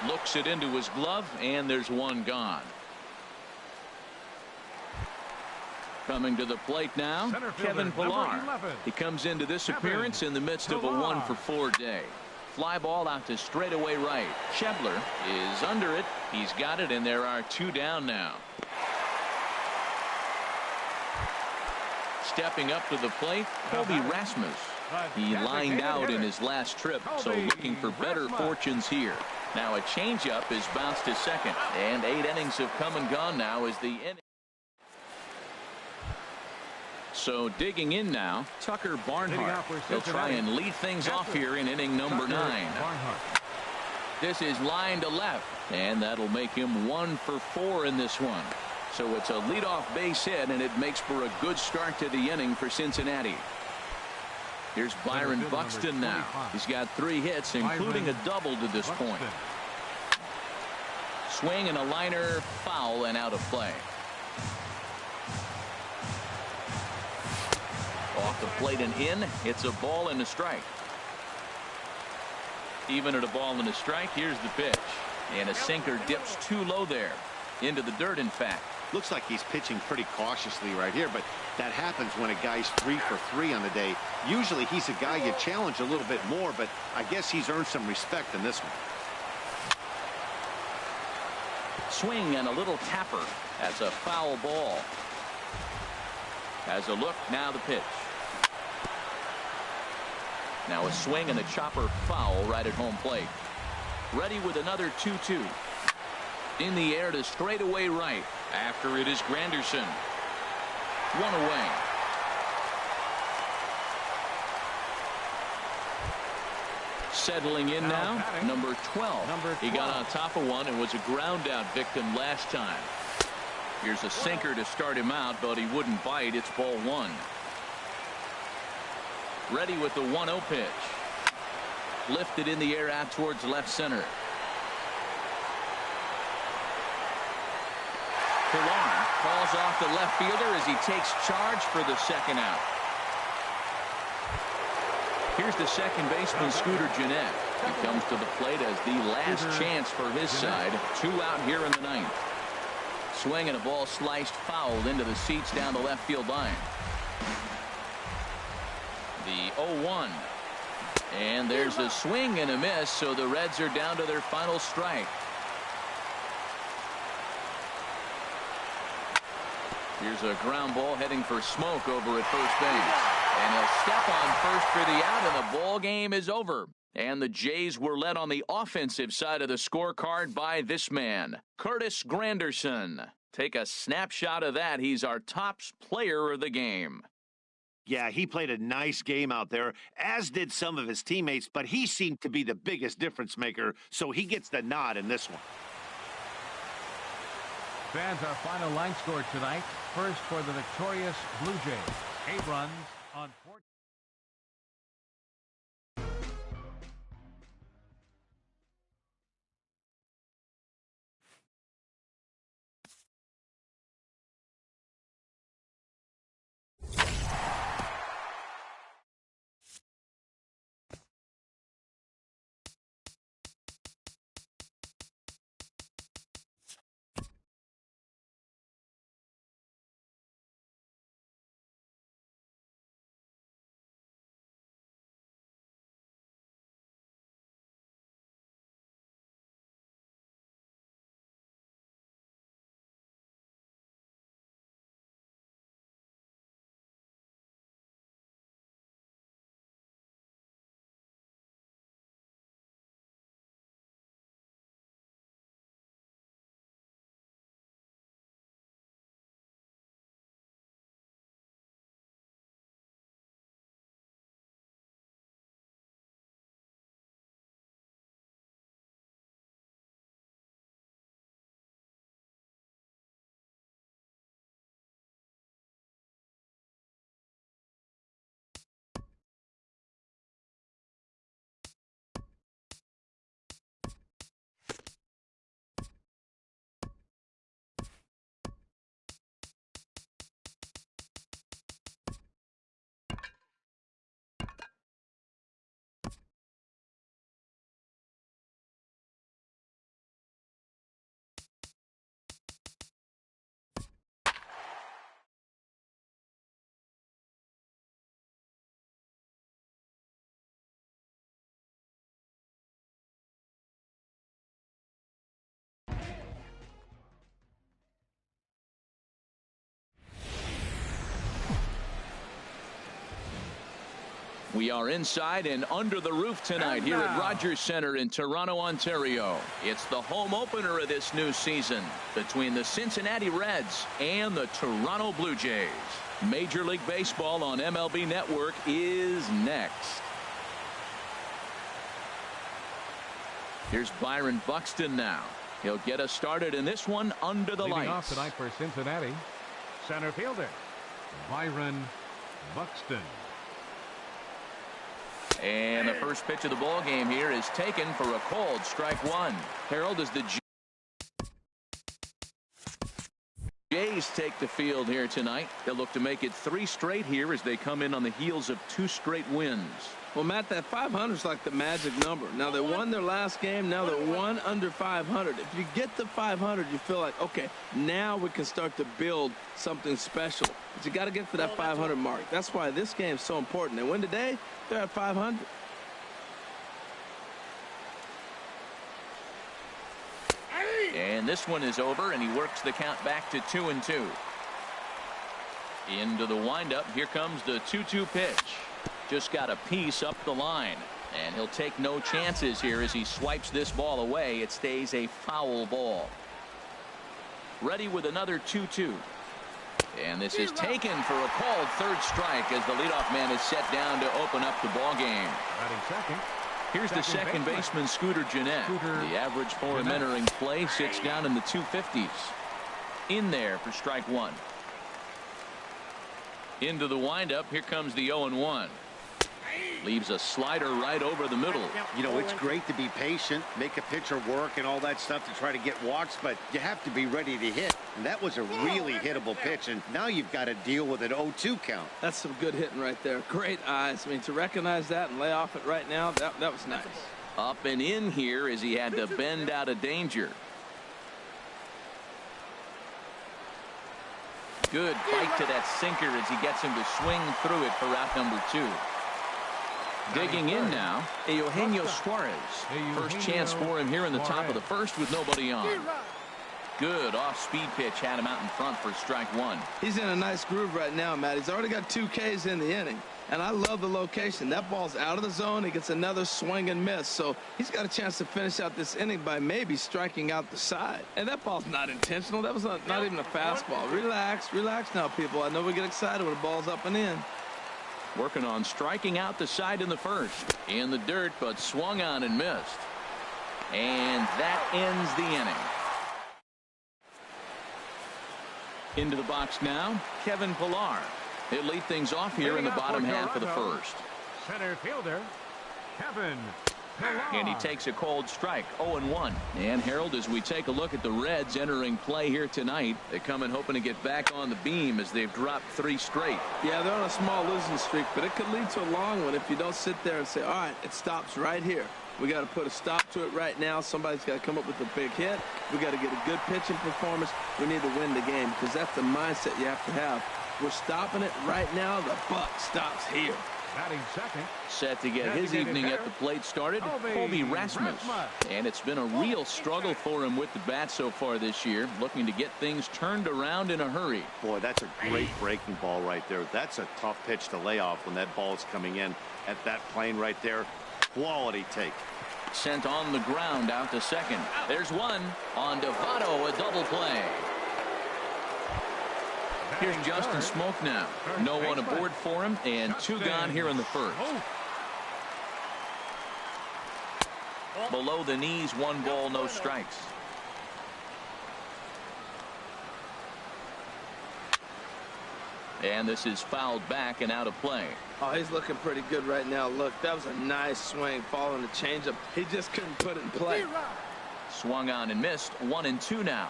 looks it into his glove, and there's one gone. Coming to the plate now, Kevin Pillar. He comes into this appearance in the midst of a 1 for 4 day. Fly ball out to straightaway right. Schebler is under it. He's got it, and there are 2 down now. Stepping up to the plate, Colby Rasmus. He lined out in his last trip, so looking for better fortunes here. Now a changeup is bounced to second, and 8 innings have come and gone now as the inning. So digging in now, Tucker Barnhart. He'll try and lead things off here in inning number 9. This is line to left, and that'll make him 1 for 4 in this one. So it's a leadoff base hit, and it makes for a good start to the inning for Cincinnati. Here's Byron Buxton now. He's got 3 hits, including a double to this point. Swing and a liner, foul and out of play. Off the plate and in. It's a ball and a strike. Even at a ball and a strike, here's the pitch. And a sinker dips too low there. Into the dirt, in fact. Looks like he's pitching pretty cautiously right here, but that happens when a guy's 3 for 3 on the day. Usually he's a guy you challenge a little bit more, but I guess he's earned some respect in this one. Swing and a little tapper. That's a foul ball. Has a look, now the pitch. Now a swing and a chopper foul right at home plate. Ready with another 2-2. In the air to straightaway right. After it is Granderson. 1 away. Settling in now, number 12. He got on top of one and was a ground out victim last time. Here's a sinker to start him out, but he wouldn't bite. It's ball 1. Ready with the 1-0 pitch. Lifted in the air out towards left center. Pillar calls off the left fielder as he takes charge for the second out. Here's the second baseman, Scooter Gennett. He comes to the plate as the last chance for his side. 2 out here in the 9th. Swing and a ball sliced foul into the seats down the left field line. The 0-1. And there's a swing and a miss, so the Reds are down to their final strike. Here's a ground ball heading for Smoke over at first base. And he'll step on first for the out, and the ball game is over. And the Jays were led on the offensive side of the scorecard by this man, Curtis Granderson. Take a snapshot of that. He's our top player of the game. Yeah, he played a nice game out there, as did some of his teammates, but he seemed to be the biggest difference maker, so he gets the nod in this one. Fans, our final line score tonight. First for the victorious Blue Jays. 8 runs on 14. We are inside and under the roof tonight here at Rogers Centre in Toronto, Ontario. It's the home opener of this new season between the Cincinnati Reds and the Toronto Blue Jays. Major League Baseball on MLB Network is next. Here's Byron Buxton now. He'll get us started in this one under the Leading lights. off tonight for Cincinnati, center fielder Byron Buxton. And the first pitch of the ball game here is taken for a called strike one. Harold, as the Jays take the field here tonight, they'll look to make it 3 straight here as they come in on the heels of 2 straight wins. Well, Matt, that 500 is like the magic number. Now, they won their last game. Now they're 1 under 500. If you get to 500, you feel like, okay, now we can start to build something special. But you got to get to that 500 mark. That's why this game is so important. They win today, they're at 500. And this one is over, and he works the count back to 2-2. Into the windup. Here comes the 2-2 pitch. Just got a piece up the line, and he'll take no chances here as he swipes this ball away. It stays a foul ball. Ready with another 2-2. And this is taken for a called third strike as the leadoff man is set down to open up the ball game. Batting second. Here's the second baseman, Scooter Gennett. The average for him entering play sits down in the 250s. In there for strike one. Into the windup. Here comes the 0-1. Leaves a slider right over the middle. You know, it's great to be patient, make a pitcher work and all that stuff to try to get walks, but you have to be ready to hit. And that was a really hittable pitch, and now you've got to deal with an 0-2 count. That's some good hitting right there. Great eyes. I mean, to recognize that and lay off it right now, that was nice. Up and in here as he had to bend out of danger. Good bite to that sinker as he gets him to swing through it for out number 2. Digging in now, Eugenio Suarez. First chance for him here in the top of the first with nobody on. Good off-speed pitch had him out in front for strike one. He's in a nice groove right now, Matt. He's already got 2 Ks in the inning, and I love the location. That ball's out of the zone. He gets another swing and miss, so he's got a chance to finish out this inning by maybe striking out the side. And that ball's not intentional. That was not even a fastball. Relax now, people. I know we get excited when the ball's up and in. Working on striking out the side in the first. In the dirt, but swung on and missed. And that ends the inning. Into the box now, Kevin Pillar. He'll lead things off here in the bottom half of the first. Center fielder Kevin Pillar. And he takes a cold strike, 0-1. And Harold, as we take a look at the Reds entering play here tonight, they come in hoping to get back on the beam as they've dropped 3 straight. Yeah, they're on a small losing streak, but it could lead to a long one if you don't sit there and say, all right, it stops right here. We got to put a stop to it right now. Somebody's got to come up with a big hit. We got to get a good pitching performance. We need to win the game because that's the mindset you have to have. We're stopping it right now. The buck stops here. Batting second. Set to get his evening at the plate started, Colby Rasmus. And it's been a real struggle for him with the bat so far this year, looking to get things turned around in a hurry. Boy, that's a great breaking ball right there. That's a tough pitch to lay off when that ball's coming in at that plane right there. Quality take. Sent on the ground out to second. There's one on Devato, a double play. Here's Justin Smoke now. No one aboard for him, and 2 gone here in the first. Below the knees, 1 ball, no strikes. And this is fouled back and out of play. Oh, he's looking pretty good right now. Look, that was a nice swing following the changeup. He just couldn't put it in play. Swung on and missed. 1-2 now.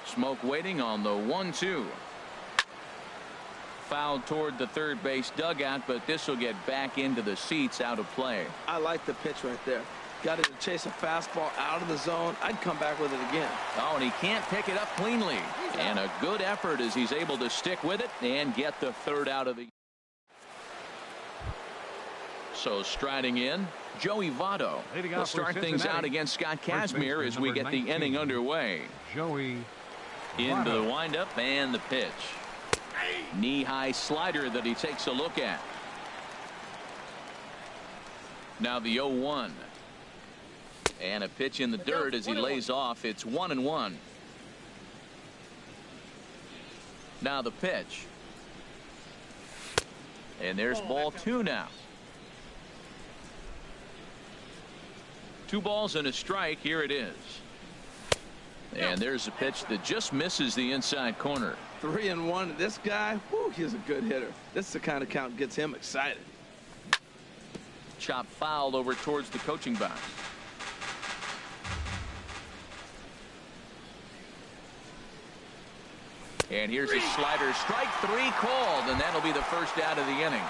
Smoke waiting on the 1-2. Fouled toward the third base dugout, but this will get back into the seats out of play. I like the pitch right there. Got it to chase a fastball out of the zone. I'd come back with it again. Oh, and he can't pick it up cleanly. And a good effort as he's able to stick with it and get the third out of the. So striding in, Joey Votto will start things out against Scott Kazmir as we get the inning underway. Joey into the windup and the pitch. Knee-high slider that he takes a look at. Now the 0-1. And a pitch in the dirt as he lays off. It's 1-1. Now the pitch. And there's ball 2 now. 2 balls and a strike. Here it is. And there's a pitch that just misses the inside corner. 3-1. This guy, whew, he's a good hitter. This is the kind of count gets him excited. Chop foul over towards the coaching box. And here's a slider. Strike 3 called, and that'll be the first out of the inning.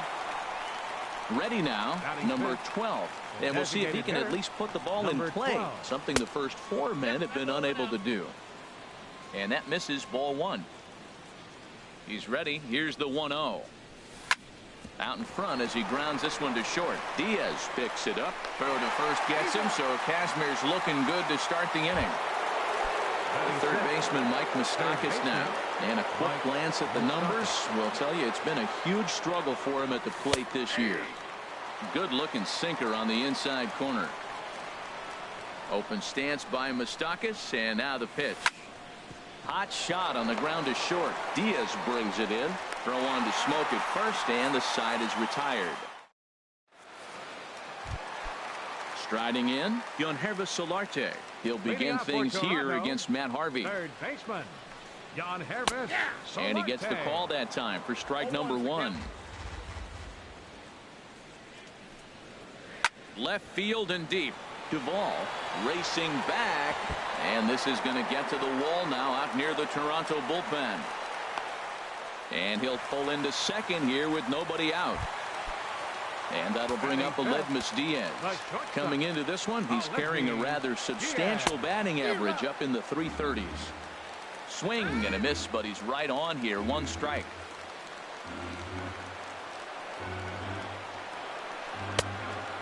Ready now, number 12. And we'll see if he can at least put the ball in play, something the first 4 men have been unable to do. And that misses ball 1. He's ready. Here's the 1-0. Out in front as he grounds this one to short. Diaz picks it up. Throw to first gets him, so Kazmir's looking good to start the inning. The third baseman, Mike Moustakas now. And a quick glance at the numbers will tell you it's been a huge struggle for him at the plate this year. Good looking sinker on the inside corner. Open stance by Moustakas, and now the pitch. Hot shot on the ground to short. Diaz brings it in. Throw on to Smoke at first, and the side is retired. Striding in, Yangervis Solarte. He'll begin things here against Matt Harvey. Third baseman, Yangervis Solarte. And he gets the call that time for strike number 1. Left field and deep. Duvall racing back, and this is going to get to the wall now out near the Toronto bullpen. And he'll pull into second here with nobody out. And that'll bring up Aledmus Diaz. Coming into this one, he's carrying a rather substantial batting average up in the 330s. Swing and a miss, but he's right on here. 1 strike.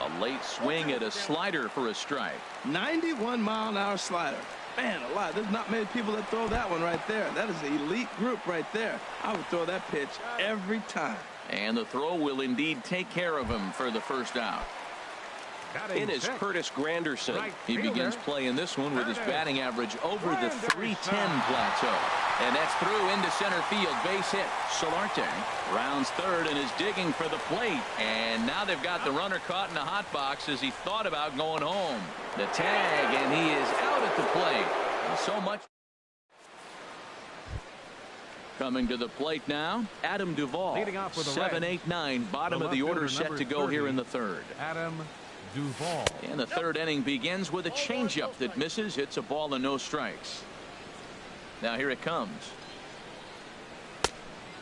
A late swing at a slider for a strike. 91-mile-an-hour slider. Man alive, there's not many people that throw that one right there. That is an elite group right there. I would throw that pitch every time. And the throw will indeed take care of him for the first out. It is Curtis Granderson. He begins playing this one with his batting average over the 310 plateau. And that's through into center field. Base hit. Solarte rounds third and is digging for the plate. And now they've got the runner caught in the hot box as he thought about going home. The tag, and he is out at the plate. And so much. Coming to the plate now, Adam Duvall. 7-8-9, bottom of the order set to go here in the third. Adam Duvall. And the third inning begins with a changeup that misses. Hits a ball and no strikes. Now here it comes.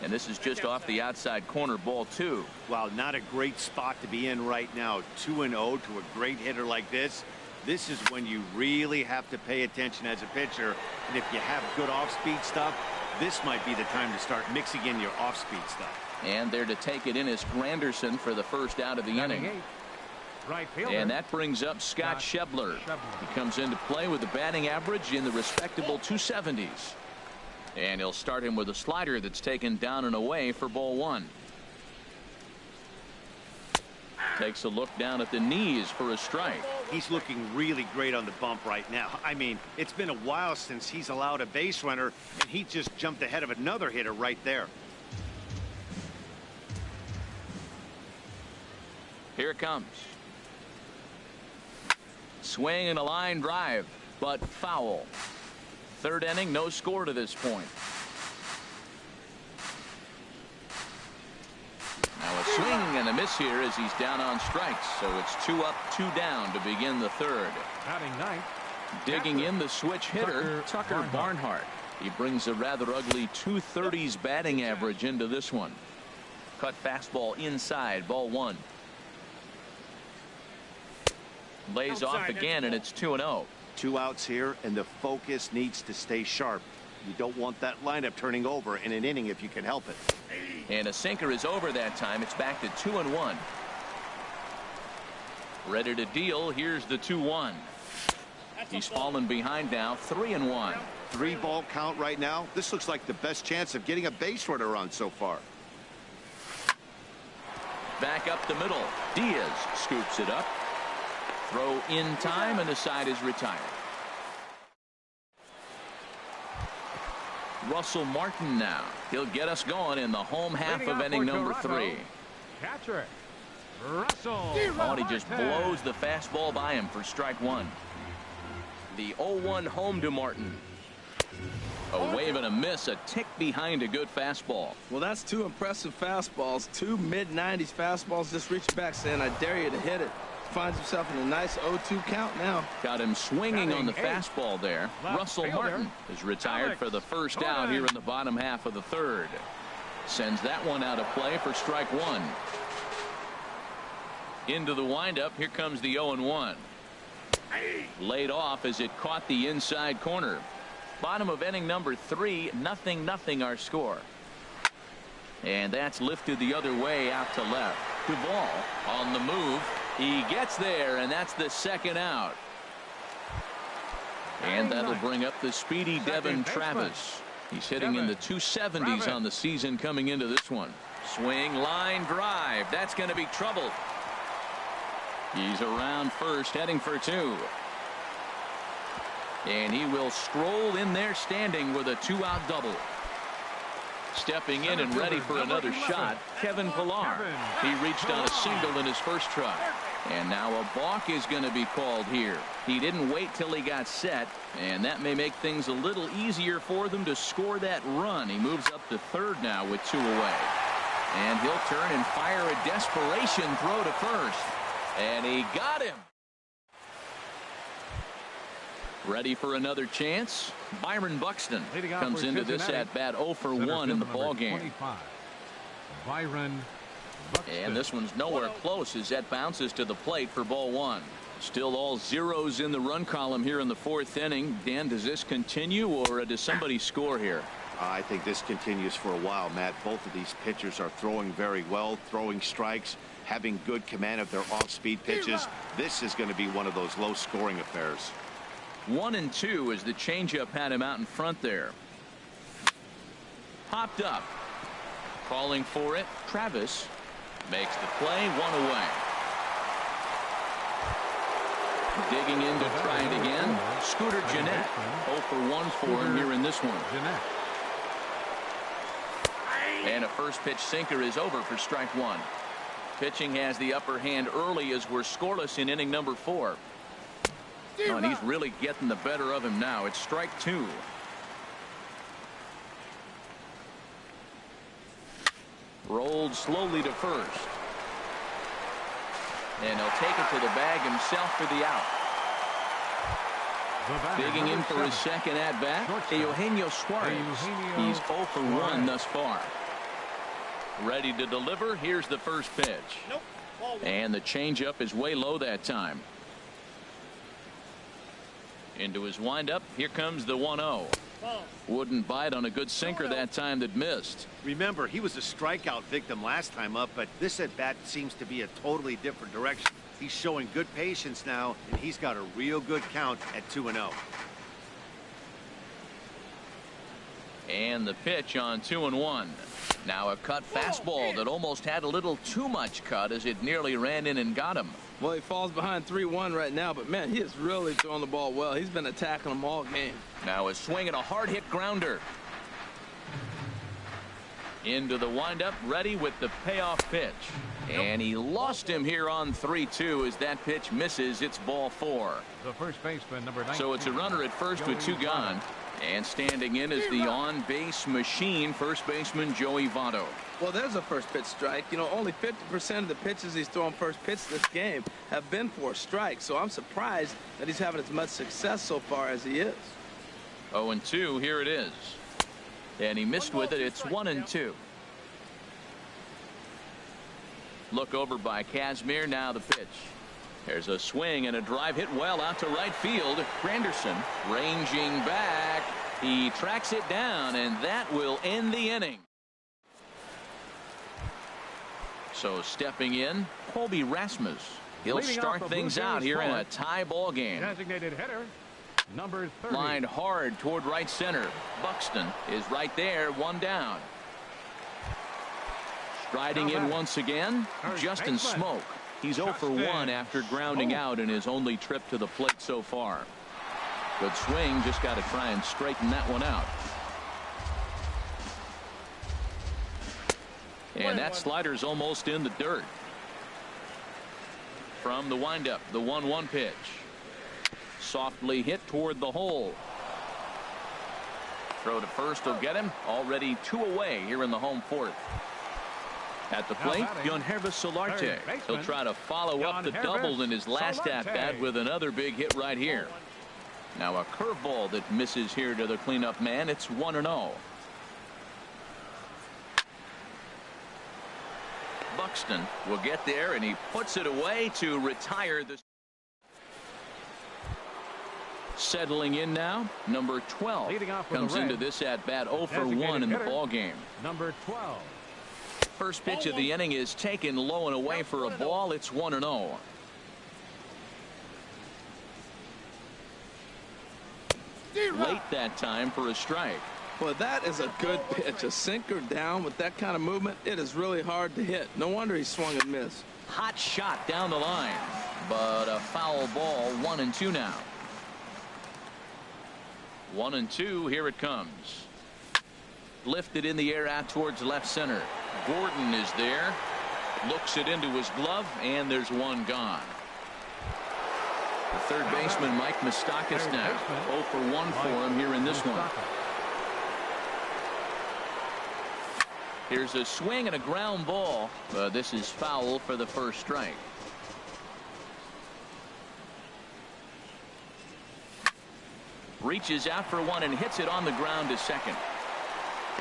And this is just off the outside corner, ball 2. Wow, not a great spot to be in right now. 2-0 to a great hitter like this. This is when you really have to pay attention as a pitcher. And if you have good off-speed stuff, this might be the time to start mixing in your off-speed stuff. And there to take it in is Granderson for the first out of the inning. Right fielder. And that brings up Scott Schebler. He comes into play with a batting average in the respectable 270s. And he'll start him with a slider that's taken down and away for ball 1. Takes a look down at the knees for a strike. He's looking really great on the bump right now. I mean, it's been a while since he's allowed a base runner, and he just jumped ahead of another hitter right there. Here it comes. Swing and a line drive, but foul. Third inning, no score to this point. Now a swing and a miss here as he's down on strikes. So it's 2 up, 2 down to begin the third. Batting ninth. Digging in the switch hitter, Tucker Barnhart. He brings a rather ugly 230s batting average into this one. Cut fastball inside, ball 1. Lays off again, and it's 2-0. 2 outs here, and the focus needs to stay sharp. You don't want that lineup turning over in an inning if you can help it. And a sinker is over that time. It's back to 2-1. Ready to deal. Here's the 2-1. He's fallen behind now, 3-1. 3-ball count right now. This looks like the best chance of getting a base runner on so far. Back up the middle. Diaz scoops it up. Throw in time, and the side is retired. Russell Martin now. He'll get us going in the home half of inning number 3. Catcher Russell. Oh, and he just blows the fastball by him for strike 1. The 0-1 home to Martin. A wave and a miss, a tick behind a good fastball. Well, that's 2 impressive fastballs. 2 mid-90s fastballs. Just reached back saying, I dare you to hit it. Finds himself in a nice 0-2 count now. Got him swinging on the fastball there. Russell Martin is retired for the first out here in the bottom half of the 3rd. Sends that one out of play for strike 1. Into the windup. Here comes the 0-1. Laid off as it caught the inside corner. Bottom of inning number 3, 0-0 our score. And that's lifted the other way out to left. Duvall on the move. He gets there, and that's the 2nd out. And that'll bring up the speedy Devin Travis. He's hitting in the 270s on the season coming into this one. Swing, line drive. That's going to be trouble. He's around first, heading for 2. And he will stroll in there standing with a 2-out double. Stepping in and ready for another shot, Kevin Pillar. He reached on a single in his first try. And now a balk is going to be called here. He didn't wait till he got set, and that may make things a little easier for them to score that run. He moves up to 3rd now with 2 away. And he'll turn and fire a desperation throw to first. And he got him. Ready for another chance. Byron Buxton comes into this at bat 0 for 1 in the ball game. Byron Buxton. And this one's nowhere close as that bounces to the plate for ball 1. Still all zeros in the run column here in the 4th inning. Dan, does this continue, or does somebody score here? I think this continues for a while, Matt. Both of these pitchers are throwing very well, throwing strikes, having good command of their off-speed pitches. This is going to be one of those low-scoring affairs. 1-2 as the changeup had him out in front there. Popped up. Calling for it. Travis makes the play. 1 away. Digging in to try it again. Scooter Gennett. 0 for 1 for him here in this one. And a first pitch sinker is over for strike 1. Pitching has the upper hand early as we're scoreless in inning number 4. Oh, and he's really getting the better of him now. It's strike 2. Rolled slowly to first. And he'll take it to the bag himself for the out. Digging in for his 2nd at bat, Eugenio Suarez. He's 0 for 1 thus far. Ready to deliver. Here's the first pitch. And the changeup is way low that time. Into his windup. Here comes the 1-0. Wouldn't bite on a good sinker that time that missed. Remember, he was a strikeout victim last time up, but this at bat seems to be a totally different direction. He's showing good patience now, and he's got a real good count at 2-0. And the pitch on 2-1. Now a cut fastball that almost had a little too much cut as it nearly ran in and got him. Well, he falls behind 3-1 right now, but man, he is really throwing the ball well. He's been attacking them all game. Now a swing and a hard hit grounder. Into the windup, ready with the payoff pitch. And he lost him here on 3-2 as that pitch misses. It's ball 4. The first baseman, number 19. So it's a runner at first with 2 gone. And standing in is the on-base machine, first baseman Joey Votto. Well, there's a first pitch strike. You know, only 50% of the pitches he's throwing first pitch this game have been for a strike. So I'm surprised that he's having as much success so far as he is. 0-2, here it is. And he missed with it. It's 1-2. Look over by Kazmir. Now the pitch. There's a swing and a drive hit well out to right field. Granderson ranging back. He tracks it down, and that will end the inning. So stepping in, Colby Rasmus. He'll start things out here in a tie ball game. Designated hitter, number 30. Lined hard toward right center. Buxton is right there, 1 down. Striding in once again, Justin Smoke. He's 0 for 1 after grounding out in his only trip to the plate so far. Good swing, just got to try and straighten that one out. And that slider's almost in the dirt. From the windup, the 1-1 pitch. Softly hit toward the hole. Throw to first will get him. Already 2 away here in the home fourth. At the plate, Yangervis Solarte. He'll try to follow up the double in his last at-bat with another big hit right here. Now a curveball that misses here to the cleanup man. It's 1-0. Buxton will get there, and he puts it away to retire the. Settling in now, number 12 comes into this at bat 0 for 1 in the ball game. Number 12. First pitch of the inning is taken low and away for a ball. It's 1-0. Late that time for a strike. Well, that is a good pitch. A sinker down with that kind of movement, it is really hard to hit. No wonder he swung and missed. Hot shot down the line, but a foul ball. 1-2 now. 1-2. Here it comes. Lifted in the air out towards left center. Gordon is there. Looks it into his glove, and there's one gone. The third baseman, Mike Moustakas, now 0 for 1 for him here in this one. Here's a swing and a ground ball. This is foul for the first strike. Reaches out for one and hits it on the ground to second.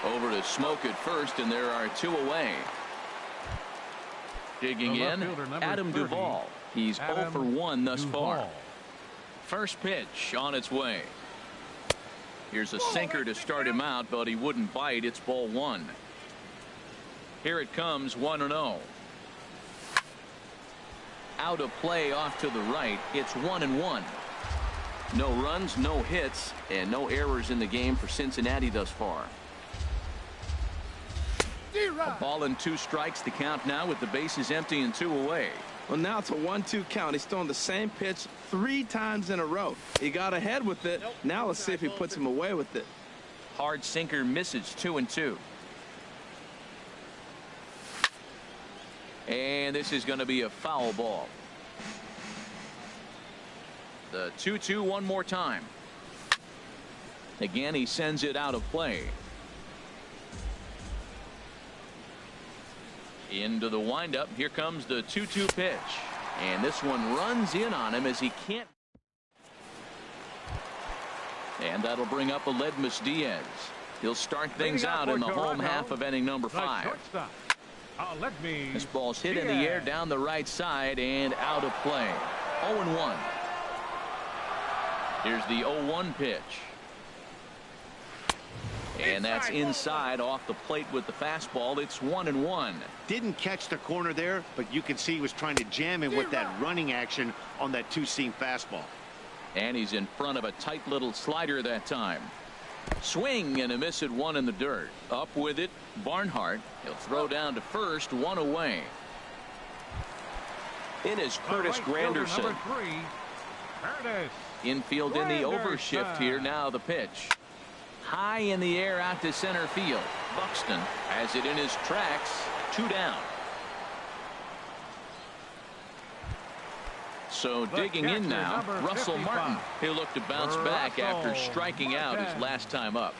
Over to Smoke at first, and there are 2 away. Digging in, Adam Duvall. He's 0 for 1 thus far. First pitch on its way. Here's a sinker to start him out, but he wouldn't bite. It's ball 1. Here it comes, 1-0. Out of play off to the right. It's 1-1. No runs, no hits, and no errors in the game for Cincinnati thus far. A ball and 2 strikes to count now with the bases empty and 2 away. Well, now it's a 1-2 count. He's throwing the same pitch 3 times in a row. He got ahead with it. Now let's see if he puts him away with it. Hard sinker misses. 2-2. And this is going to be a foul ball. The 2-2 one more time. Again, he sends it out of play. Into the windup. Here comes the 2-2 pitch. And this one runs in on him as he can't. And that'll bring up Aledmus Diaz. He'll start things out in the home half of inning number 5. This ball's hit in the air down the right side and out of play. 0-1. Here's the 0-1 pitch. And that's inside off the plate with the fastball. It's 1-1. Didn't catch the corner there, but you can see he was trying to jam him with that running action on that 2-seam fastball. And he's in front of a tight little slider that time. Swing and a miss at 1 in the dirt. Up with it, Barnhart. He'll throw down to first, 1 away. In is Curtis Granderson. Number 3, Curtis. Infield in the overshift here. Now the pitch. High in the air out to center field. Buxton has it in his tracks. 2 down. So digging in now, Russell Martin. He'll look to bounce back after striking out his last time up.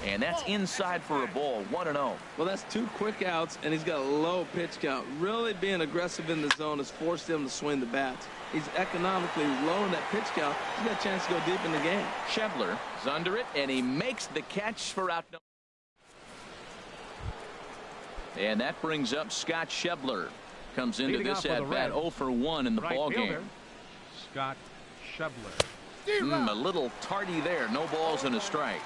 And that's inside for a ball. 1-0. Well, that's 2 quick outs, and he's got a low pitch count. Really being aggressive in the zone has forced him to swing the bats. He's economically low in that pitch count. He's got a chance to go deep in the game. Schebler is under it, and he makes the catch for out. And that brings up Scott Schebler. Comes into this at bat 0 for 1 in the ball game. Scott Schebler. A little tardy there. No balls and a strike.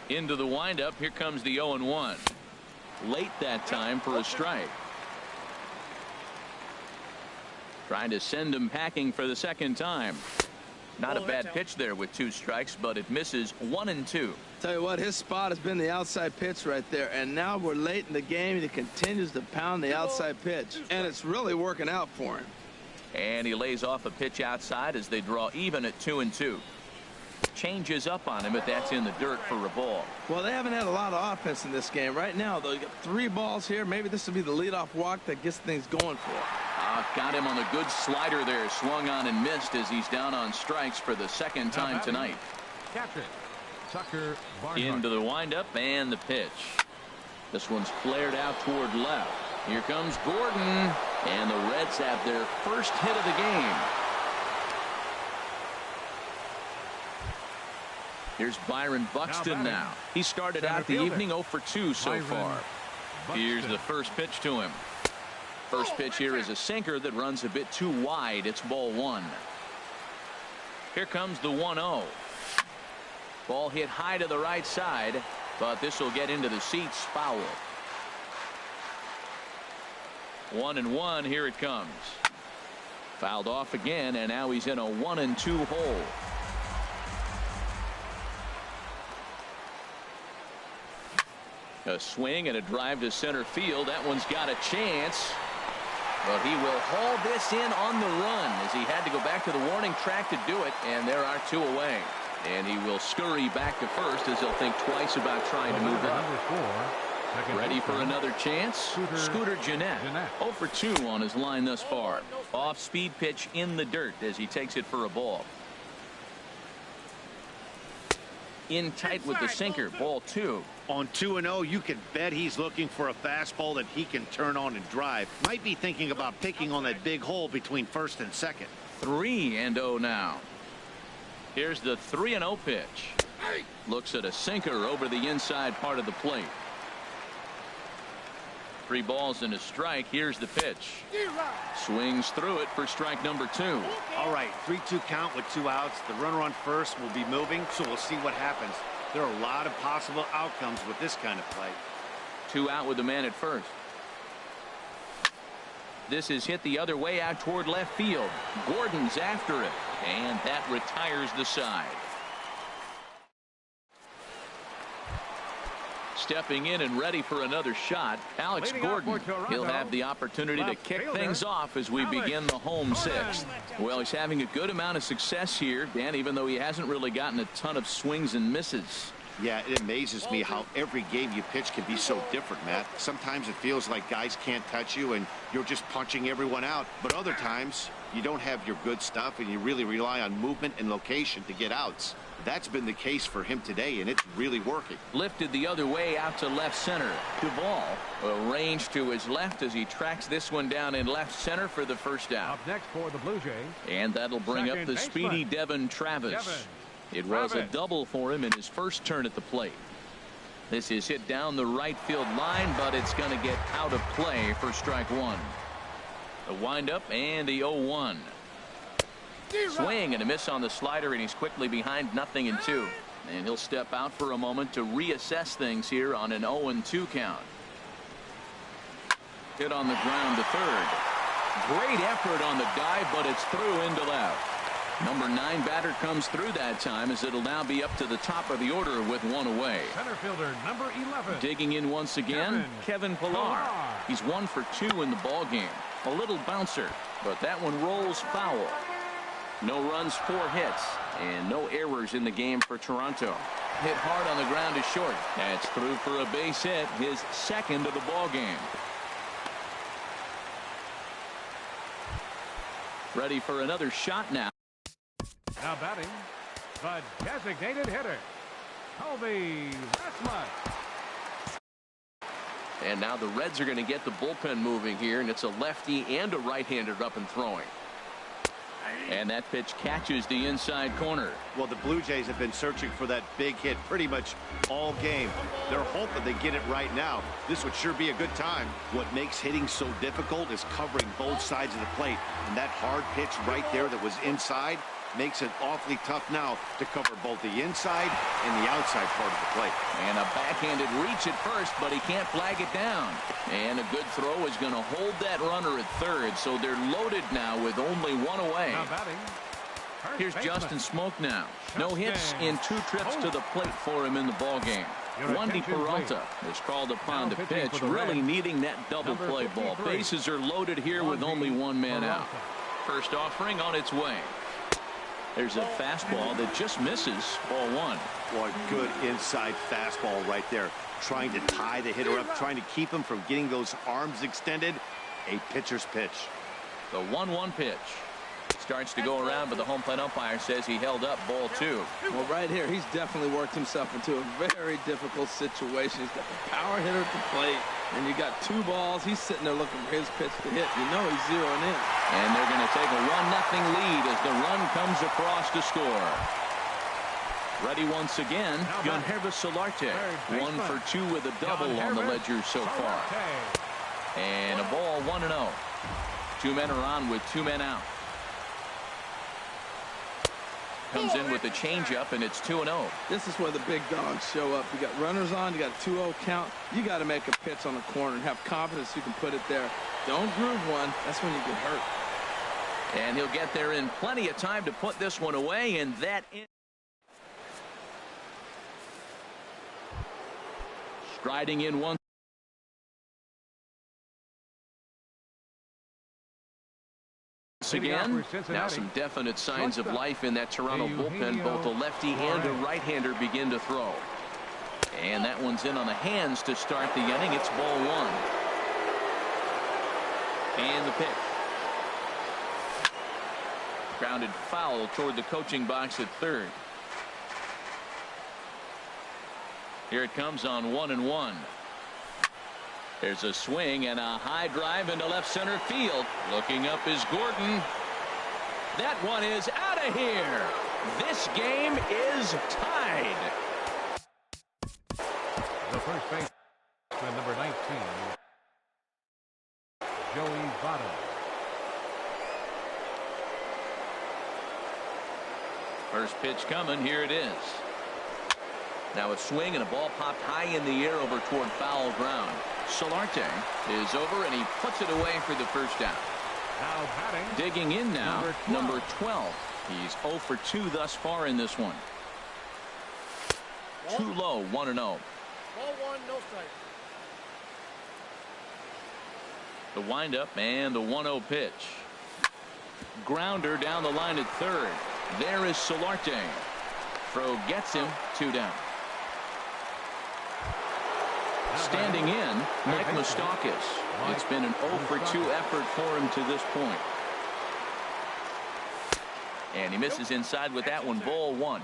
Into the windup. Here comes the 0-1. Late that time for a strike. Trying to send him packing for the second time. Not a bad pitch there with 2 strikes, but it misses 1-2. Tell you what, his spot has been the outside pitch right there, and now we're late in the game and he continues to pound the outside pitch, and it's really working out for him. And he lays off a pitch outside as they draw even at 2-2. Changes up on him, but that's in the dirt for a ball. Well, they haven't had a lot of offense in this game. Right now, though, you got 3 balls here. Maybe this will be the leadoff walk that gets things going for him. Got him on a good slider there. Swung on and missed as he's down on strikes for the 2nd time tonight. Captain Tucker Barnhart. Into the windup and the pitch. This one's flared out toward left. Here comes Gordon, and the Reds have their first hit of the game. Here's Byron Buxton now. He started out the evening 0 for 2 so far. Here's the first pitch to him. First pitch here is a sinker that runs a bit too wide. It's ball 1. Here comes the 1-0. Ball hit high to the right side, but this will get into the seats. Foul. 1-1. Here it comes. Fouled off again, and now he's in a 1-2 hole. A swing and a drive to center field. That one's got a chance. But he will haul this in on the run as he had to go back to the warning track to do it, and there are 2 away. And he will scurry back to first as he'll think twice about trying to move up. Ready for another chance? Scooter Gennett. 0 for 2 on his line thus far. Off-speed pitch in the dirt as he takes it for a ball. In tight with the sinker. Ball 2. On 2-0, you can bet he's looking for a fastball that he can turn on and drive. Might be thinking about picking on that big hole between first and second. 3-0 now. Here's the 3-0 pitch. Looks at a sinker over the inside part of the plate. 3 balls and a strike. Here's the pitch. Swings through it for strike number 2. All right, 3-2 count with 2 outs. The runner on first will be moving, so we'll see what happens. There are a lot of possible outcomes with this kind of play. 2 out with the man at first. This is hit the other way out toward left field. Gordon's after it, and that retires the side. Stepping in and ready for another shot, Alex Gordon. He'll have the opportunity to kick things off as we begin the home 6th. Well, he's having a good amount of success here, Dan, even though he hasn't really gotten a ton of swings and misses. Yeah, it amazes me how every game you pitch can be so different, Matt. Sometimes it feels like guys can't touch you and you're just punching everyone out. But other times you don't have your good stuff and you really rely on movement and location to get outs. That's been the case for him today, and it's really working. Lifted the other way out to left center. Duvall arranged to his left as he tracks this one down in left center for the first out. Up next for the Blue Jays. And that'll bring up the speedy Devin Travis. It was a double for him in his first turn at the plate. This is hit down the right field line, but it's going to get out of play for strike 1. The windup and the 0-1. Swing and a miss on the slider, and he's quickly behind 0-2. And he'll step out for a moment to reassess things here on an 0-2 count. Hit on the ground to third. Great effort on the dive, but it's through into left. Number 9 batter comes through that time as it'll now be up to the top of the order with 1 away. Center fielder number 11. Digging in once again, Kevin Pillar. He's 1 for 2 in the ball game. A little bouncer, but that one rolls foul. No runs, 4 hits, and no errors in the game for Toronto. Hit hard on the ground to short. That's through for a base hit, his 2nd of the ball game. Ready for another shot now. Now batting, the designated hitter, Colby Rasmus. And now the Reds are going to get the bullpen moving here, and it's a lefty and a right-hander up and throwing. And that pitch catches the inside corner. Well, the Blue Jays have been searching for that big hit pretty much all game. They're hoping they get it right now. This would sure be a good time. What makes hitting so difficult is covering both sides of the plate. And that hard pitch right there that was inside makes it awfully tough now to cover both the inside and the outside part of the plate. And a backhanded reach at first, but he can't flag it down. And a good throw is going to hold that runner at third, so they're loaded now with only 1 away. Now batting, Here's Justin Smoke now. No hits in 2 trips to the plate for him in the ballgame. Wendy Peralta is called upon to pitch, really needing that double play ball. Bases are loaded here with only 1 man out. First offering on its way. There's a fastball that just misses. Ball 1. What good inside fastball right there. Trying to tie the hitter up, trying to keep him from getting those arms extended. A pitcher's pitch. The 1-1 pitch. Starts to go around, but the home plate umpire says he held up. Ball 2. Well, right here, he's definitely worked himself into a very difficult situation. He's got the power hitter at the plate, and you got 2 balls. He's sitting there looking for his pitch to hit. You know he's zeroing in. And they're going to take a 1-0 lead as the run comes across to score. Ready once again, Gunherva Solarte. 1 for 2 with a double on the ledger so far. And a ball 1-0. 2 men are on with 2 men out. Comes in with a changeup, and it's 2-0. This is where the big dogs show up. You got runners on, you got a 2-0 count. You got to make a pitch on the corner and have confidence you can put it there. Don't groove one. That's when you get hurt. And he'll get there in plenty of time to put this one away, and that striding in once again. Now some definite signs of life in that Toronto bullpen. Both a lefty and a right-hander begin to throw. And that one's in on the hands to start the inning. It's ball 1. And the pitch. Grounded foul toward the coaching box at third. Here it comes on 1-1. There's a swing and a high drive into left center field. Looking up is Gordon. That one is out of here. This game is tied. The first baseman, number 19, Joey Votto. First pitch coming. Here it is. Now a swing and a ball popped high in the air over toward foul ground. Solarte is over, and he puts it away for the first out. Now batting. Digging in now, number 12. He's 0 for 2 thus far in this one. Too low, 1-0. Ball 1, no strike. The windup and the 1-0 pitch. Grounder down the line at third. There is Solarte. Throw gets him, 2 down. Standing in, Mike Moustakas. It's been an 0 for 2 effort for him to this point. And he misses inside with that one. Ball 1.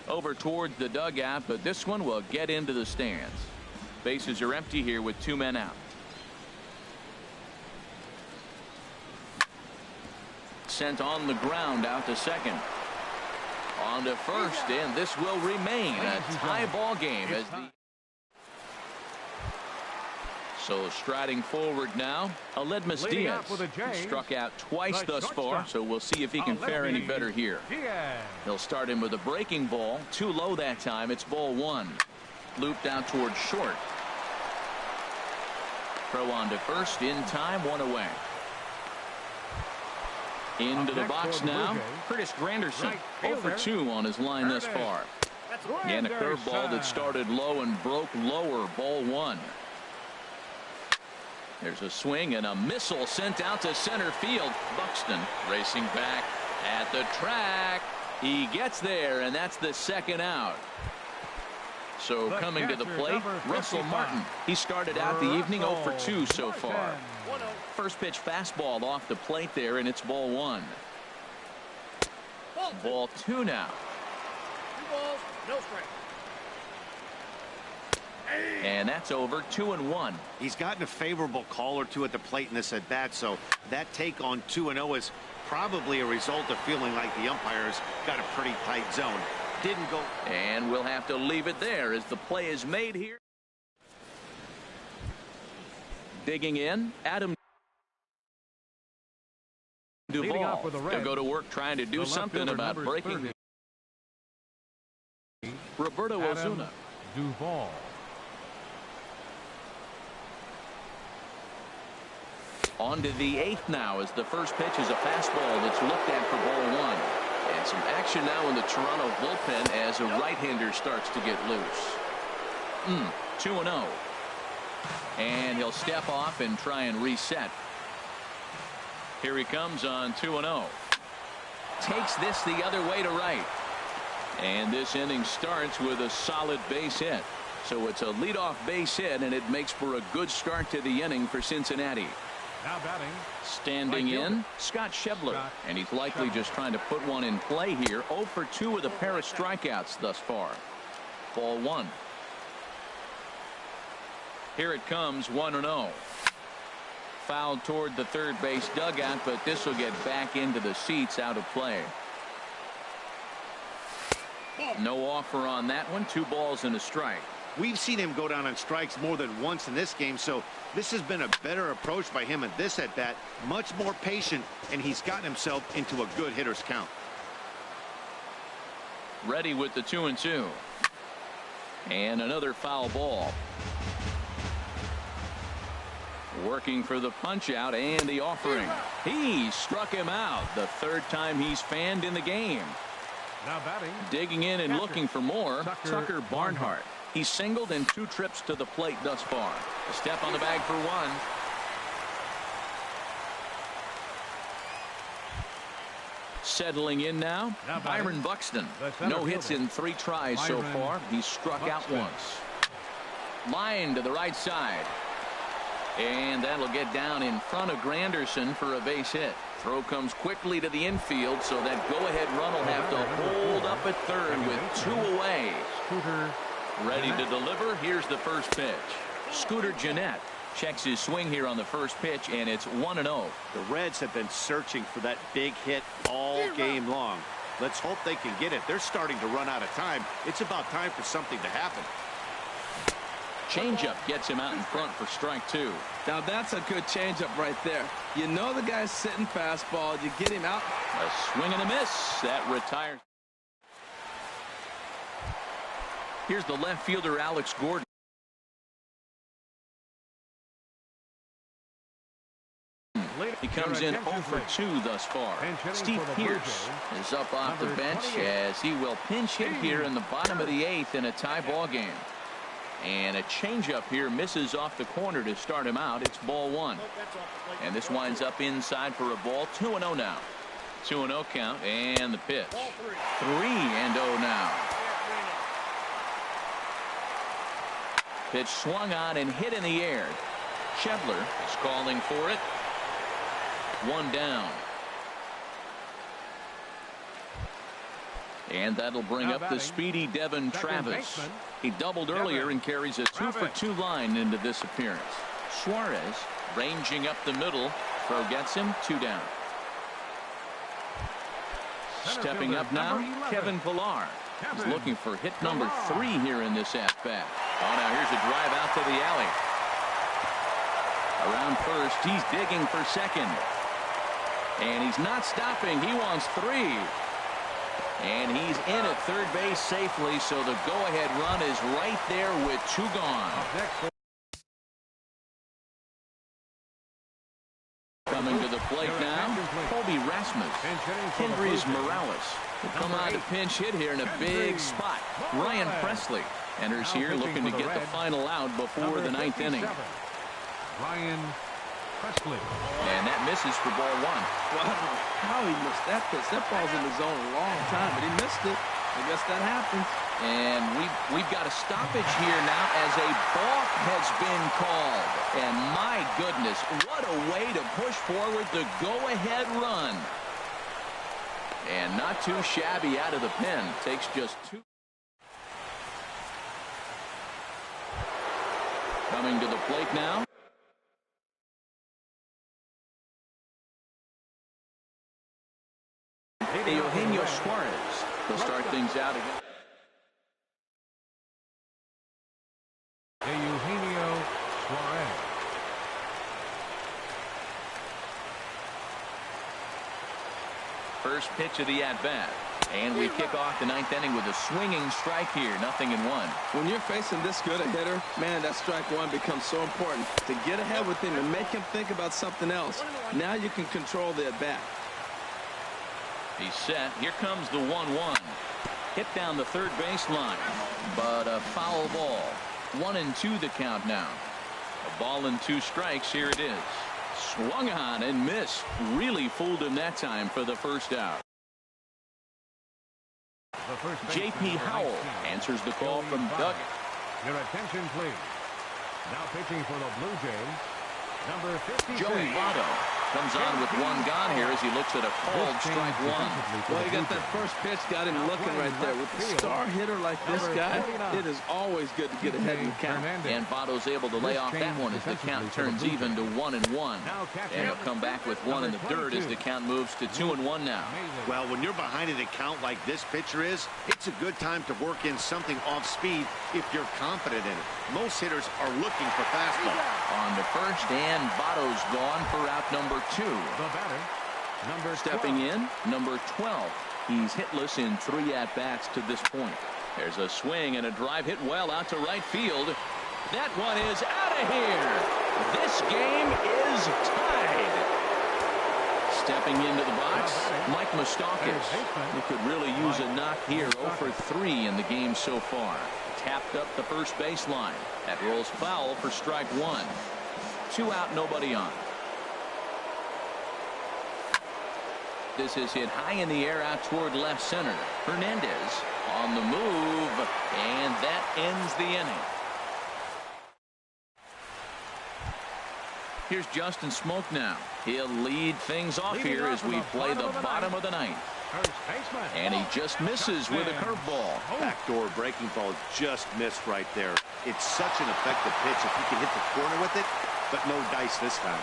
Over towards the dugout, but this one will get into the stands. Bases are empty here with 2 men out. Sent on the ground out to second. On to first, and this will remain a tie ball game as the so striding forward now, Aledmus Diaz. Struck out twice thus far, so we'll see if he can fare any better here. He'll start him with a breaking ball, too low that time. It's ball 1. Looped out towards short. Throw on to first in time, 1 away. Into the box now, Curtis Granderson. 0 for 2 on his line thus far. And a curveball that started low and broke lower. Ball 1. There's a swing and a missile sent out to center field. Buxton racing back at the track. He gets there, and that's the second out. So coming to the plate, Russell Martin. He started out the evening 0 for 2 so far. First pitch fastball off the plate there, and it's ball 1. Ball 2 now. 2 balls, no strike. And that's over. 2-1. He's gotten a favorable call or 2 at the plate in this at bat, so that take on 2-0 is probably a result of feeling like the umpires got a pretty tight zone. Didn't go. And we'll have to leave it there as the play is made here. Digging in, Adam Duvall. They'll go to work trying to do something about breaking Roberto Ozuna. Duvall. On to the 8th now, as the first pitch is a fastball that's looked at for ball 1. And some action now in the Toronto bullpen as a right-hander starts to get loose. 2-0. And he'll step off and try and reset. Here he comes on 2-0. Takes this the other way to right. And this inning starts with a solid base hit. So it's a leadoff base hit, and it makes for a good start to the inning for Cincinnati. Now batting. Standing in, Scott Schebler. And he's likely just trying to put one in play here. 0 for 2 with a pair of strikeouts thus far. Ball 1. Here it comes, 1-0. Fouled toward the third base dugout, but this will get back into the seats, out of play. No offer on that one. 2 balls and a strike. We've seen him go down on strikes more than once in this game, so this has been a better approach by him at this at bat. Much more patient, and he's gotten himself into a good hitter's count. Ready with the 2-2. And another foul ball. Working for the punch out and the offering. He struck him out. The 3rd time he's fanned in the game. Now batting. Digging in and looking for more. Tucker Barnhart. He's singled in 2 trips to the plate thus far. A step on the bag for 1. Settling in now, Byron Buxton. No hits in 3 tries so far. He's struck out once. Line to the right side. And that'll get down in front of Granderson for a base hit. Throw comes quickly to the infield, so that go-ahead run will have to hold up at third with 2 away. Ready to deliver. Here's the first pitch. Scooter Gennett checks his swing here on the first pitch, and it's 1-0. The Reds have been searching for that big hit all game long. Let's hope they can get it. They're starting to run out of time. It's about time for something to happen. Changeup gets him out in front for strike 2. Now that's a good changeup right there. You know the guy's sitting fastball. You get him out. A swing and a miss. That retires. Here's the left fielder, Alex Gordon. He comes in 0 for 2 thus far. Steve Pearce is up off the bench as he will pinch hit here in the bottom of the 8th in a tie ball game. And a changeup here misses off the corner to start him out. It's ball 1. And this winds up inside for a ball. 2-0 now. 2-0 count, and the pitch. 3-0 now. Pitch swung on and hit in the air. Schebler is calling for it. 1 down. And that'll bring up the speedy Devin Travis. He doubled earlier and carries a 2 for 2 line into this appearance. Suarez ranging up the middle. Throw gets him. 2 down. Stepping up now, Kevin Pillar. He's looking for hit number 3 here in this at-bat. Oh, now here's a drive out to the alley. Around first, he's digging for second. And he's not stopping. He wants 3. And he's in at third base safely, so the go-ahead run is right there with 2 gone. Coming to the plate now, Kobe Rasmus. Kendrys Morales will come out to pinch hit here in a big spot. Ryan Presley enters here looking to get the final out before the 9th inning. Ryan Presley. And that misses for ball 1. Wow, how he missed that pitch. That ball's in the zone a long time, but he missed it. I guess that happens. And we've got a stoppage here now as a balk has been called. And my goodness, what a way to push forward the go-ahead run. And not too shabby out of the pen. Takes just 2. Coming to the plate now. Eugenio Suarez will start things out again. Eugenio Suarez. First pitch of the at-bat. And we kick off the ninth inning with a swinging strike here, 0-1. When you're facing this good a hitter, man, that strike one becomes so important to get ahead with him and make him think about something else. Now you can control the at-bat. He's set. Here comes the 1-1. Hit down the third baseline, but a foul ball. 1-2 the count now. A ball and 2 strikes. Here it is. Swung on and missed. Really fooled him that time for the first out. J.P. Howell answers the call from Doug. Your attention, please. Now pitching for the Blue Jays, number 56. Joey Votto comes on with 1 gone here as he looks at a called strike 1. Well, he got that first pitch, got him looking right there. With a star hitter like this guy, it is always good to get ahead in the count. And Votto's able to lay off that one as the count turns even to 1-1. And he'll come back with 1 in the dirt as the count moves to 2-1 now. Well, when you're behind an account like this pitcher is, it's a good time to work in something off speed if you're confident in it. Most hitters are looking for fastball. On to first, and Votto's gone for out number 2. The batter, number 12. Stepping in, number 12. He's hitless in 3 at-bats to this point. There's a swing and a drive hit well out to right field. That one is out of here. This game is tied. Stepping into the box, Mike Moustakas. He could really use a knock here. 0 for 3 in the game so far. Tapped up the first baseline. That rolls foul for strike 1. 2 out, nobody on. This is hit high in the air out toward left center. Hernandez on the move, and that ends the inning. Here's Justin Smoke now. He'll lead things off here as we play the bottom of the ninth. And he just misses with a curveball. Backdoor breaking ball just missed right there. It's such an effective pitch if he can hit the corner with it, but no dice this time.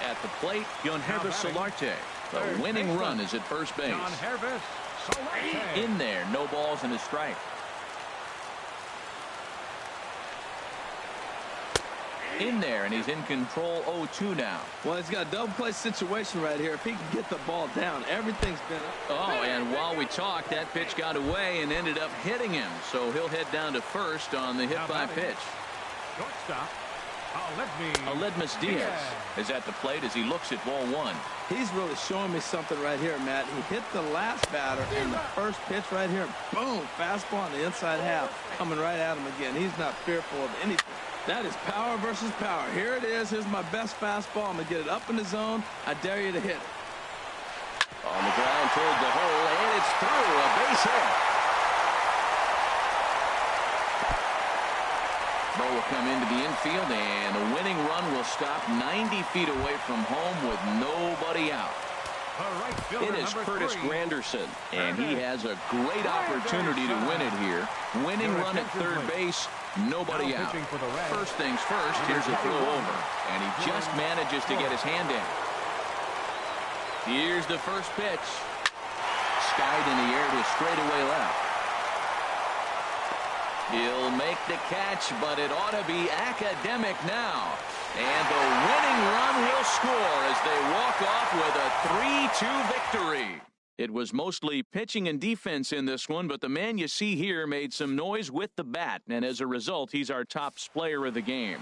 At the plate, Yonhervis Solarte. The winning run is at first base. In there, no balls and a strike. In there, and he's in control. 0-2 now. Well, he's got a double play situation right here. If he can get the ball down, everything's been up. Oh, and while we talk, that pitch got away and ended up hitting him. So he'll head down to first on the hit by pitch. Shortstop, Aledmus Diaz is at the plate as he looks at ball 1. He's really showing me something right here, Matt. He hit the last batter and the first pitch right here. Boom, fastball on the inside half, coming right at him again. He's not fearful of anything. That is power versus power. Here it is. Here's my best fastball. I'm going to get it up in the zone. I dare you to hit it. On the ground toward the hole, and it's through. A base hit. Ball will come into the infield, and the winning run will stop 90 feet away from home with nobody out. It is Curtis Granderson, and he has a great opportunity to win it here. Winning run at third base, nobody out. First things first, here's a throw over, and he just manages to get his hand in. Here's the first pitch. Skied in the air to straightaway left. He'll make the catch, but it ought to be academic now. And the winning run will score as they walk off with a 3-2 victory. It was mostly pitching and defense in this one, but the man you see here made some noise with the bat, and as a result, he's our top player of the game.